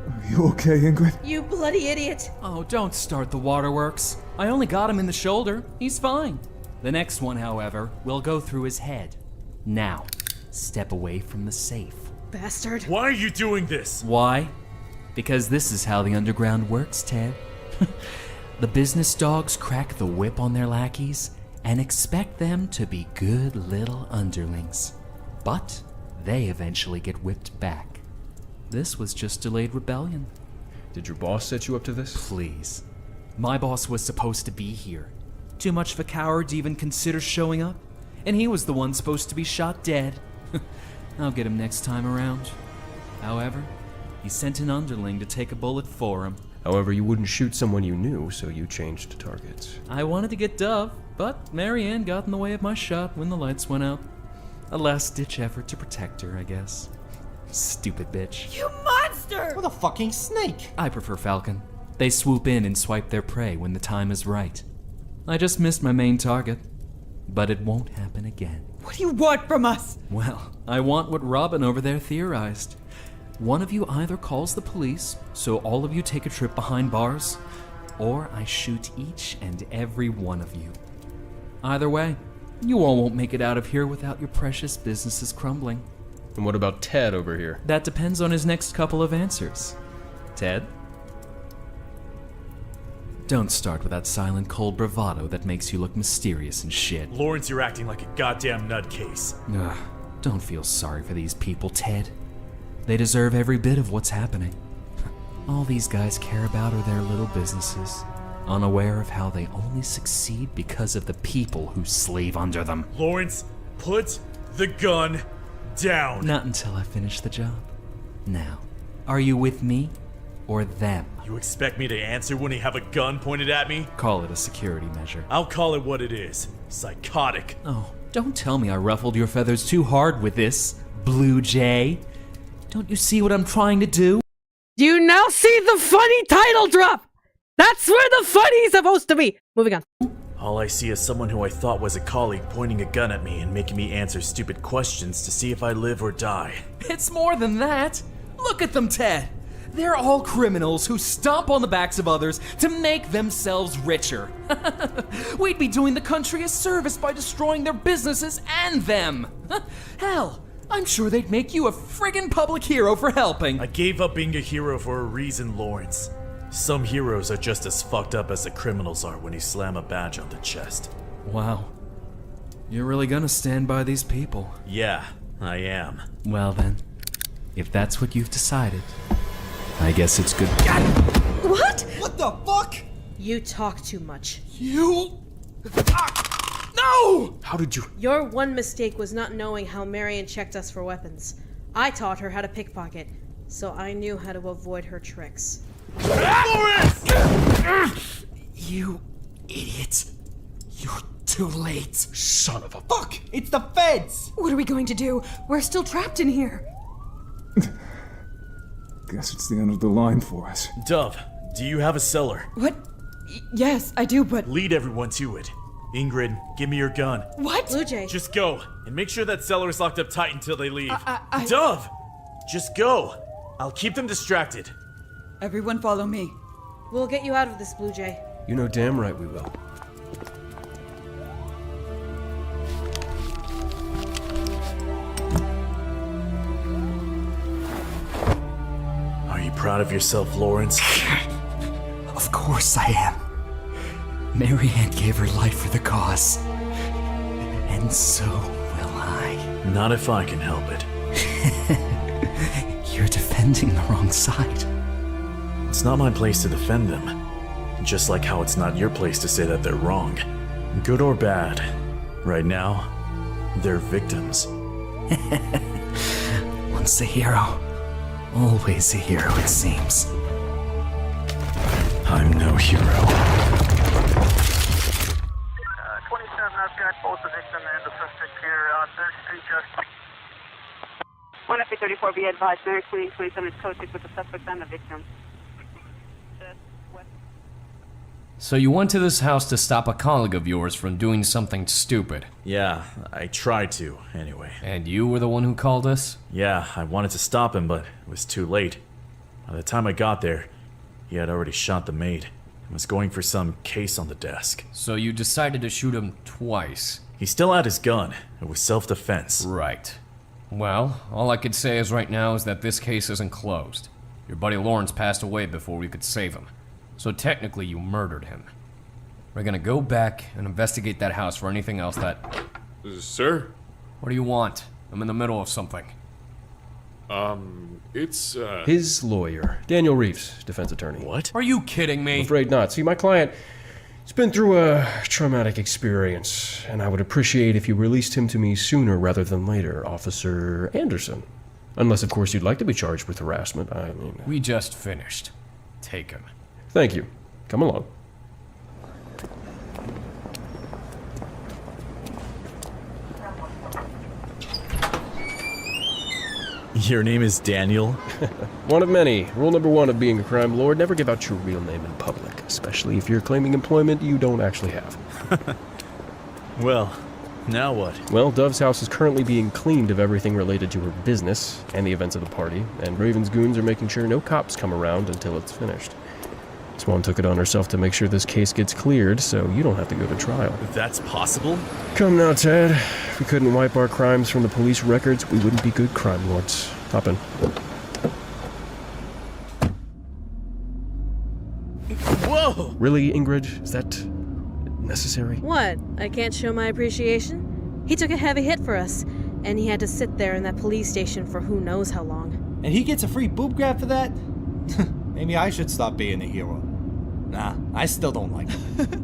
Are you okay, Ingrid? You bloody idiot! Oh, don't start the waterworks. I only got him in the shoulder. He's fine. The next one, however, will go through his head. Now, step away from the safe. Bastard. Why are you doing this? Why? Because this is how the underground works, Ted. The business dogs crack the whip on their lackeys and expect them to be good little underlings. But they eventually get whipped back. This was just delayed rebellion. Did your boss set you up to this? Please. My boss was supposed to be here. Too much of a coward to even consider showing up, and he was the one supposed to be shot dead. I'll get him next time around. However, he sent an underling to take a bullet for him. However, you wouldn't shoot someone you knew, so you changed targets. I wanted to get Dove, but Marianne got in the way of my shot when the lights went out. A last-ditch effort to protect her, I guess. Stupid bitch. You monster! What a fucking snake! I prefer Falcon. They swoop in and swipe their prey when the time is right. I just missed my main target, but it won't happen again. What do you want from us? Well, I want what Robin over there theorized. One of you either calls the police, so all of you take a trip behind bars, or I shoot each and every one of you. Either way, you all won't make it out of here without your precious businesses crumbling. And what about Ted over here? That depends on his next couple of answers. Ted? Don't start with that silent, cold bravado that makes you look mysterious and shit. Lawrence, you're acting like a goddamn nutcase. Ugh, don't feel sorry for these people, Ted. They deserve every bit of what's happening. All these guys care about are their little businesses, unaware of how they only succeed because of the people who slave under them. Lawrence, put the gun down. Not until I finish the job. Now, are you with me or them? You expect me to answer when you have a gun pointed at me? Call it a security measure. I'll call it what it is. Psychotic. Oh, don't tell me I ruffled your feathers too hard with this, Blue Jay. Don't you see what I'm trying to do? Do you now see the funny title drop? That's where the funny's supposed to be. Moving on. All I see is someone who I thought was a colleague pointing a gun at me and making me answer stupid questions to see if I live or die. It's more than that. Look at them, Ted. They're all criminals who stomp on the backs of others to make themselves richer. We'd be doing the country a service by destroying their businesses and them. Hell, I'm sure they'd make you a friggin' public hero for helping. I gave up being a hero for a reason, Lawrence. Some heroes are just as fucked up as the criminals are when you slam a badge on the chest. Wow. You're really gonna stand by these people? Yeah, I am. Well then, if that's what you've decided, I guess it's good. What? What the fuck? You talk too much. You... No! How did you... Your one mistake was not knowing how Marion checked us for weapons. I taught her how to pickpocket, so I knew how to avoid her tricks. You idiot. You're too late. Son of a... Fuck! It's the feds! What are we going to do? We're still trapped in here. Guess it's the end of the line for us. Dove, do you have a cellar? What? Yes, I do, but... Lead everyone to it. Ingrid, give me your gun. What? Blue Jay. Just go, and make sure that cellar is locked up tight until they leave. Dove! Just go! I'll keep them distracted. Everyone follow me. We'll get you out of this, Blue Jay. You know damn right we will. Are you proud of yourself, Lawrence? Of course I am. Marianne gave her life for the cause. And so will I. Not if I can help it. You're defending the wrong side. It's not my place to defend them. Just like how it's not your place to say that they're wrong. Good or bad. Right now, they're victims. Once a hero, always a hero, it seems. I'm no hero. 27, I've got both the victim and the suspect here on 3rd Street, just... 134, be advised, Mary Queen, 27 is code 6 with the suspect and the victim. So you went to this house to stop a colleague of yours from doing something stupid? Yeah, I tried to, anyway. And you were the one who called us? Yeah, I wanted to stop him, but it was too late. By the time I got there, he had already shot the maid and was going for some case on the desk. So you decided to shoot him twice? He still had his gun. It was self-defense. Right. Well, all I could say is right now is that this case isn't closed. Your buddy Lawrence passed away before we could save him. So technically you murdered him. We're gonna go back and investigate that house for anything else that... Sir? What do you want? I'm in the middle of something. It's, His lawyer, Daniel Reeves, defense attorney. What? Are you kidding me? I'm afraid not. See, my client has been through a traumatic experience, and I would appreciate if you released him to me sooner rather than later, Officer Anderson. Unless, of course, you'd like to be charged with harassment. I mean... We just finished. Take him. Thank you. Come along. Your name is Daniel? One of many. Rule number 1 of being a crime lord, never give out your real name in public, especially if you're claiming employment you don't actually have. Well, now what? Well, Dove's house is currently being cleaned of everything related to her business and the events of the party, and Raven's goons are making sure no cops come around until it's finished. Swan took it on herself to make sure this case gets cleared, so you don't have to go to trial. That's possible? Come now, Ted. If we couldn't wipe our crimes from the police records, we wouldn't be good crime lords. Hop in. Whoa! Really, Ingrid? Is that necessary? What? I can't show my appreciation? He took a heavy hit for us, and he had to sit there in that police station for who knows how long. And he gets a free boob grab for that? Maybe I should stop being a hero. Nah, I still don't like it.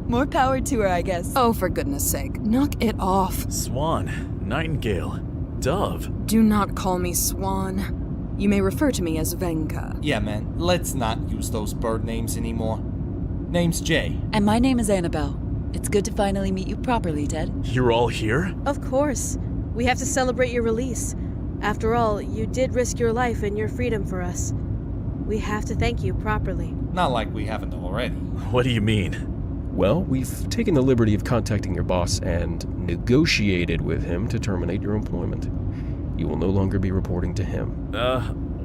More power to her, I guess. Oh, for goodness sake, knock it off. Swan, Nightingale, Dove. Do not call me Swan. You may refer to me as Venka. Yeah, man, let's not use those bird names anymore. Name's Jay. And my name is Annabelle. It's good to finally meet you properly, Ted. You're all here? Of course. We have to celebrate your release. After all, you did risk your life and your freedom for us. We have to thank you properly. Not like we haven't already. What do you mean? Well, we've taken the liberty of contacting your boss and negotiated with him to terminate your employment. You will no longer be reporting to him.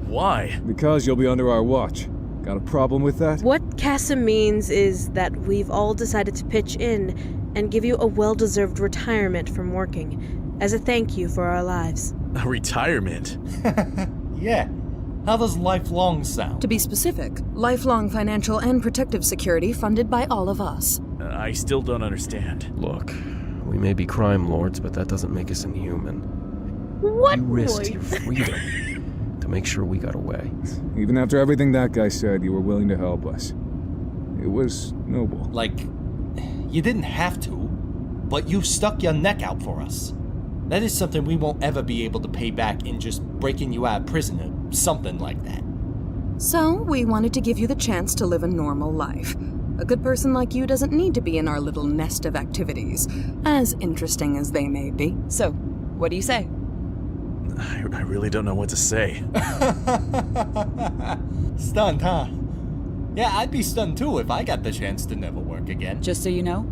Why? Because you'll be under our watch. Got a problem with that? What Cassim means is that we've all decided to pitch in and give you a well-deserved retirement from working, as a thank you for our lives. A retirement? Yeah. How does lifelong sound? To be specific, lifelong financial and protective security funded by all of us. I still don't understand. Look, we may be crime lords, but that doesn't make us inhuman. What? You risked your freedom to make sure we got away. Even after everything that guy said, you were willing to help us. It was noble. Like, you didn't have to, but you stuck your neck out for us. That is something we won't ever be able to pay back in just breaking you out of prison or something like that. So, we wanted to give you the chance to live a normal life. A good person like you doesn't need to be in our little nest of activities, as interesting as they may be. So, what do you say? I really don't know what to say. Stunned, huh? Yeah, I'd be stunned too if I got the chance to never work again. Just so you know,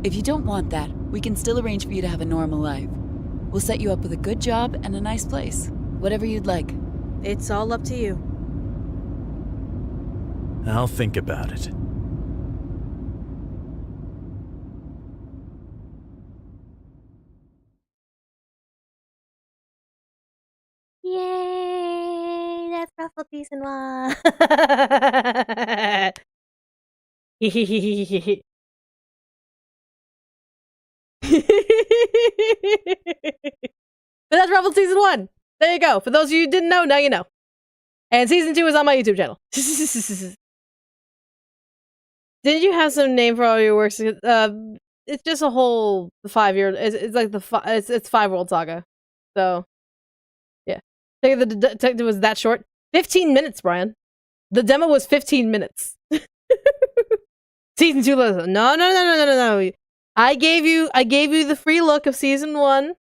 if you don't want that, we can still arrange for you to have a normal life. We'll set you up with a good job and a nice place. Whatever you'd like. It's all up to you. I'll think about it. Yay! That's Ruffled Season 1! But that's Ruffled Season 1! There you go. For those of you who didn't know, now you know. And Season 2 is on my YouTube channel. Didn't you have some name for all your works? It's just a whole 5-year... It's like it's 5-World Saga. So... The detective was that short. 15 minutes, Brian. The demo was 15 minutes. Season 2, no. I gave you the free look of Season 1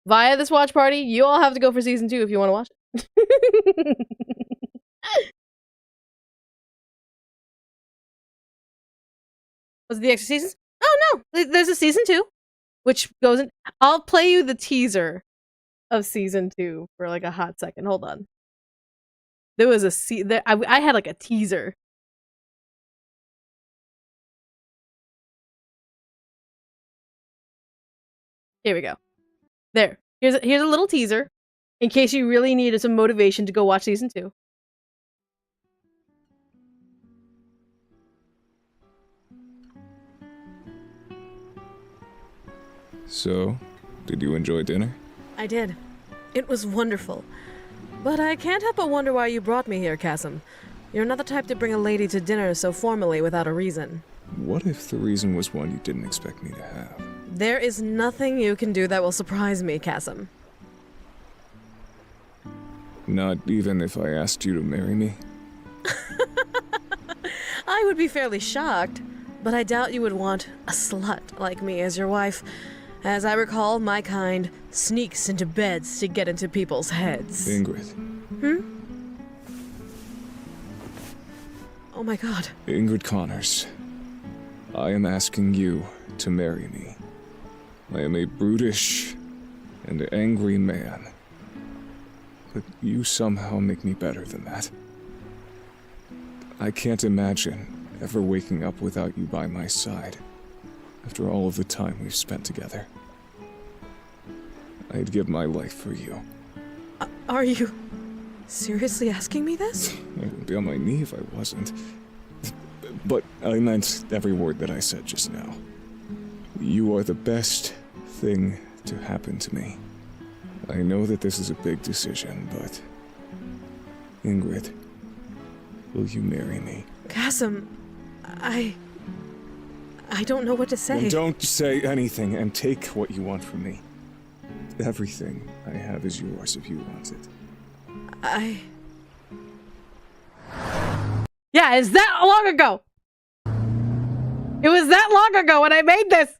via this watch party. You all have to go for Season 2 if you want to watch it. Was it the extra seasons? Oh no, there's a Season 2, which goes in. I'll play you the teaser of Season 2 for like a hot second. Hold on. There was I had like a teaser. Here we go. There. Here's a little teaser in case you really needed some motivation to go watch Season 2. So, did you enjoy dinner? I did. It was wonderful. But I can't help but wonder why you brought me here, Chasm. You're not the type to bring a lady to dinner so formally without a reason. What if the reason was one you didn't expect me to have? There is nothing you can do that will surprise me, Chasm. Not even if I asked you to marry me? I would be fairly shocked, but I doubt you would want a slut like me as your wife. As I recall, my kind sneaks into beds to get into people's heads. Ingrid. Oh my god. Ingrid Connors. I am asking you to marry me. I am a brutish and angry man. But you somehow make me better than that. I can't imagine ever waking up without you by my side. After all of the time we've spent together. I'd give my life for you. Are you seriously asking me this? I would be on my knee if I wasn't. But I meant every word that I said just now. You are the best thing to happen to me. I know that this is a big decision, but... Ingrid, will you marry me? Chasm, I don't know what to say. Then don't say anything and take what you want from me. Everything I have is yours if you want it. Yeah, it's that long ago. It was that long ago when I made this.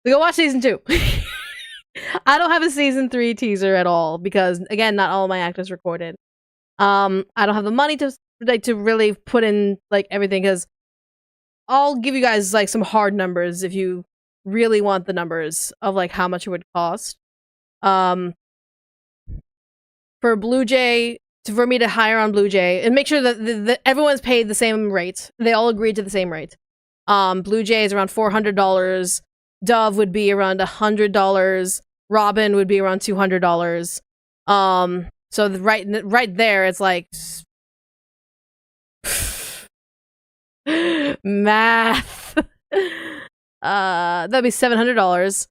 We go watch Season 2. I don't have a Season 3 teaser at all because, again, not all of my actors recorded. I don't have the money to really put in like everything because I'll give you guys like some hard numbers if you really want the numbers of like how much it would cost. For Blue Jay, for me to hire on Blue Jay and make sure that everyone's paid the same rate. They all agreed to the same rate. Blue Jay is around $400. Dove would be around $100. Robin would be around $200. So right there, it's like math. That'd be $700.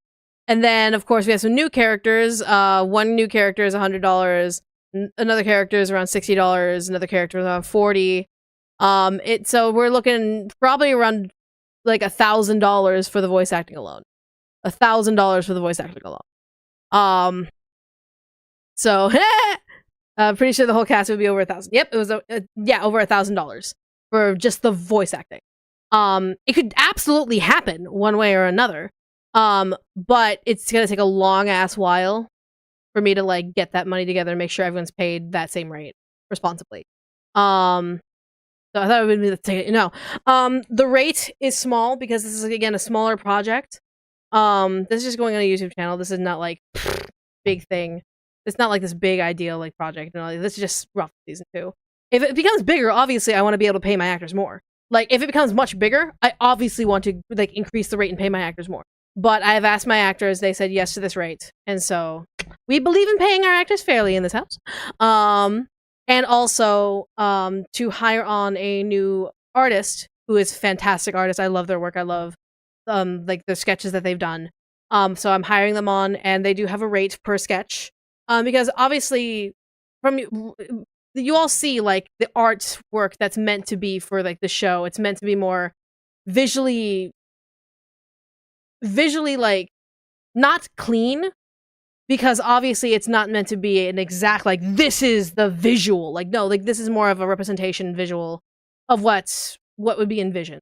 And then, of course, we have some new characters. One new character is $100. Another character is around $60. Another character is around $40. So we're looking probably around like $1,000 for the voice acting alone. $1,000 for the voice acting alone. So pretty sure the whole cast would be over 1,000. Yep, it was over $1,000 for just the voice acting. It could absolutely happen one way or another. But it's gonna take a long ass while for me to like get that money together and make sure everyone's paid that same rate responsibly. So I thought it would be the ticket. No. The rate is small because this is again a smaller project. This is just going on a YouTube channel. This is not like big thing. It's not like this big ideal like project. No, this is just rough season 2. If it becomes bigger, obviously I want to be able to pay my actors more. Like if it becomes much bigger, I obviously want to like increase the rate and pay my actors more. But I have asked my actors, they said yes to this rate. And so we believe in paying our actors fairly in this house. And also to hire on a new artist who is a fantastic artist. I love their work. I love like the sketches that they've done. So I'm hiring them on, and they do have a rate per sketch. Because obviously from you all see like the artwork that's meant to be for like the show. It's meant to be more visually like not clean, because obviously it's not meant to be an exact like this is the visual. Like no, like this is more of a representation visual of what would be envisioned.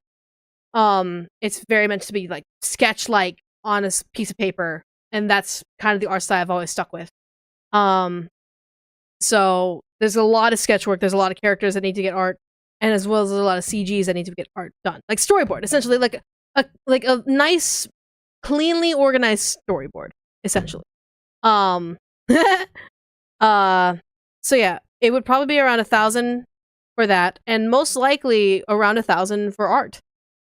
It's very meant to be like sketch like on a piece of paper, and that's kind of the art style I've always stuck with. So there's a lot of sketch work, there's a lot of characters that need to get art, and as well as a lot of CGs that need to get art done. Like storyboard, essentially like a nice, cleanly organized storyboard, essentially. So yeah, it would probably be around 1,000 for that, and most likely around 1,000 for art.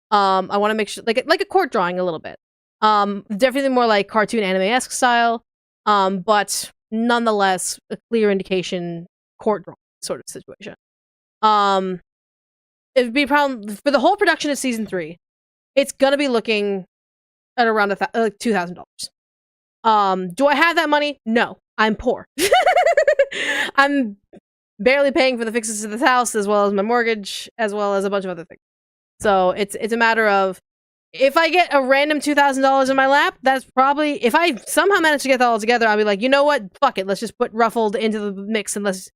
I want to make sure like a court drawing a little bit. Definitely more like cartoon anime-esque style, but nonetheless a clear indication court drawing sort of situation. It'd be probably for the whole production of season 3. It's gonna be looking at around $2,000. Do I have that money? No, I'm poor. I'm barely paying for the fixes to this house, as well as my mortgage, as well as a bunch of other things. So it's a matter of, if I get a random $2,000 in my lap, that's probably, if I somehow manage to get that all together, I'll be like, you know what? Fuck it. Let's just put Ruffled into the mix, and let's,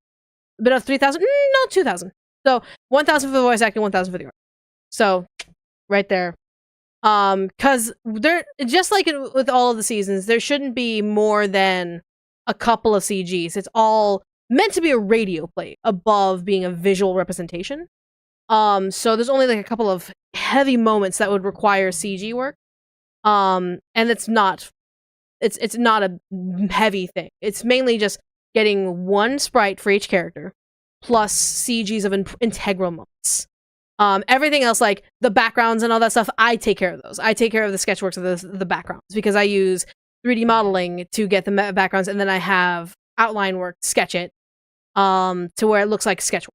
a bit of 3,000? No, 2,000. So 1,000 for the voice acting, 1,000 for the art. So right there. Cause there, just like with all of the seasons, there shouldn't be more than a couple of CGs. It's all meant to be a radio play above being a visual representation. So there's only like a couple of heavy moments that would require CG work. And it's not a heavy thing. It's mainly just getting one sprite for each character, plus CGs of integral moments. Everything else, like the backgrounds and all that stuff, I take care of those. I take care of the sketchworks of the backgrounds, because I use 3D modeling to get the backgrounds, and then I have outline work, sketch it, to where it looks like sketch work.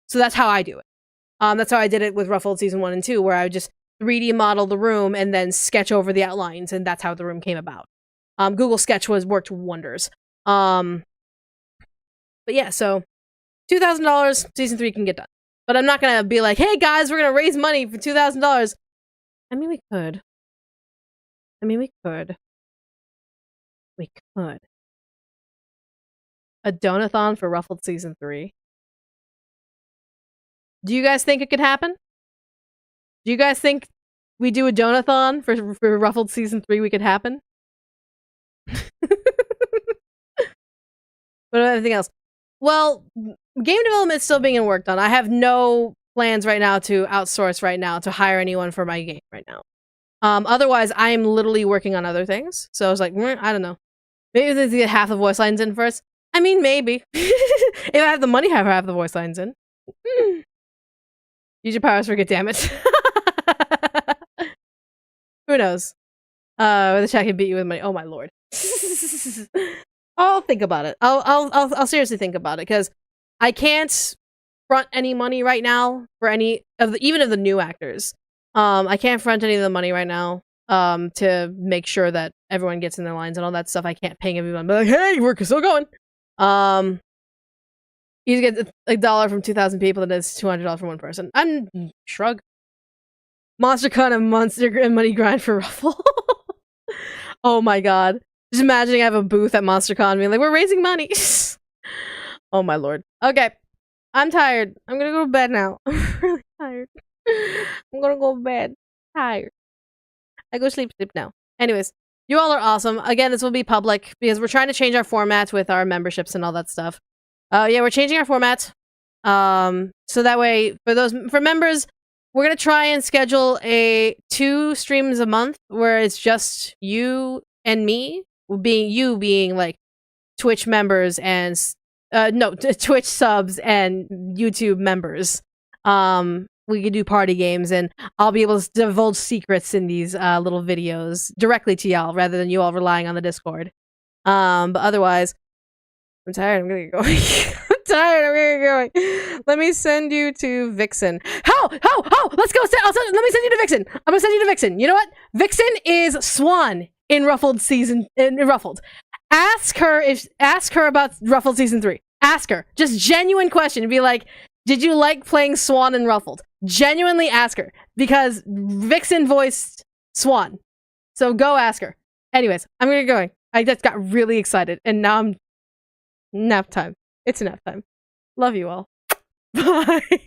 So that's how I do it. That's how I did it with Ruffled season 1 and 2, where I would just 3D model the room and then sketch over the outlines, and that's how the room came about. Google Sketch worked wonders. But yeah, so $2,000, season 3 can get done. But I'm not gonna be like, hey guys, we're gonna raise money for $2,000. I mean, we could. We could. A donathon for Ruffled season 3. Do you guys think it could happen? Do you guys think we do a donathon for Ruffled season 3 we could happen? What about everything else? Well, game development is still being worked on. I have no plans right now to outsource right now, to hire anyone for my game right now. Otherwise, I am literally working on other things. So I was like, I don't know. Maybe let's get half the voice lines in first. I mean, maybe. If I have the money, have half the voice lines in. Use your powers for good, damn it. Who knows? The chat can beat you with money. Oh my lord. I'll think about it. I'll seriously think about it, because I can't front any money right now for any of the, even of the new actors. I can't front any of the money right now. To make sure that everyone gets in their lines and all that stuff. I can't ping everyone, but like, hey, we're still going. You get $1 from 2,000 people, that is $200 from one person. I'm shrug. MonsterCon and monster and money grind for Ruffle. Oh my god. Just imagining I have a booth at MonsterCon being like, we're raising money. Oh my lord. Okay. I'm tired. I'm gonna go to bed now. I'm really tired. I'm gonna go to bed. Tired. I go sleep now. Anyways, You all are awesome. Again, this will be public because we're trying to change our format with our memberships and all that stuff. Yeah, we're changing our format. So that way, for members, we're gonna try and schedule 2 streams a month where it's just you and me, being like Twitch members and Twitch subs and YouTube members. We could do party games, and I'll be able to divulge secrets in these little videos directly to y'all, rather than you all relying on the Discord. But otherwise, I'm tired. I'm gonna get going. I'm tired. I'm gonna get going. Let me send you to Vixen. How? Let's go. Let me send you to Vixen. I'm gonna send you to Vixen. You know what? Vixen is Swan in Ruffled season. In Ruffled. Ask her about Ruffled season 3. Ask her. Just genuine question. Be like, did you like playing Swan in Ruffled? Genuinely ask her, because Vixen voiced Swan. So go ask her. Anyways, I'm gonna get going. I just got really excited, and now I'm nap time. It's nap time. Love you all. Bye.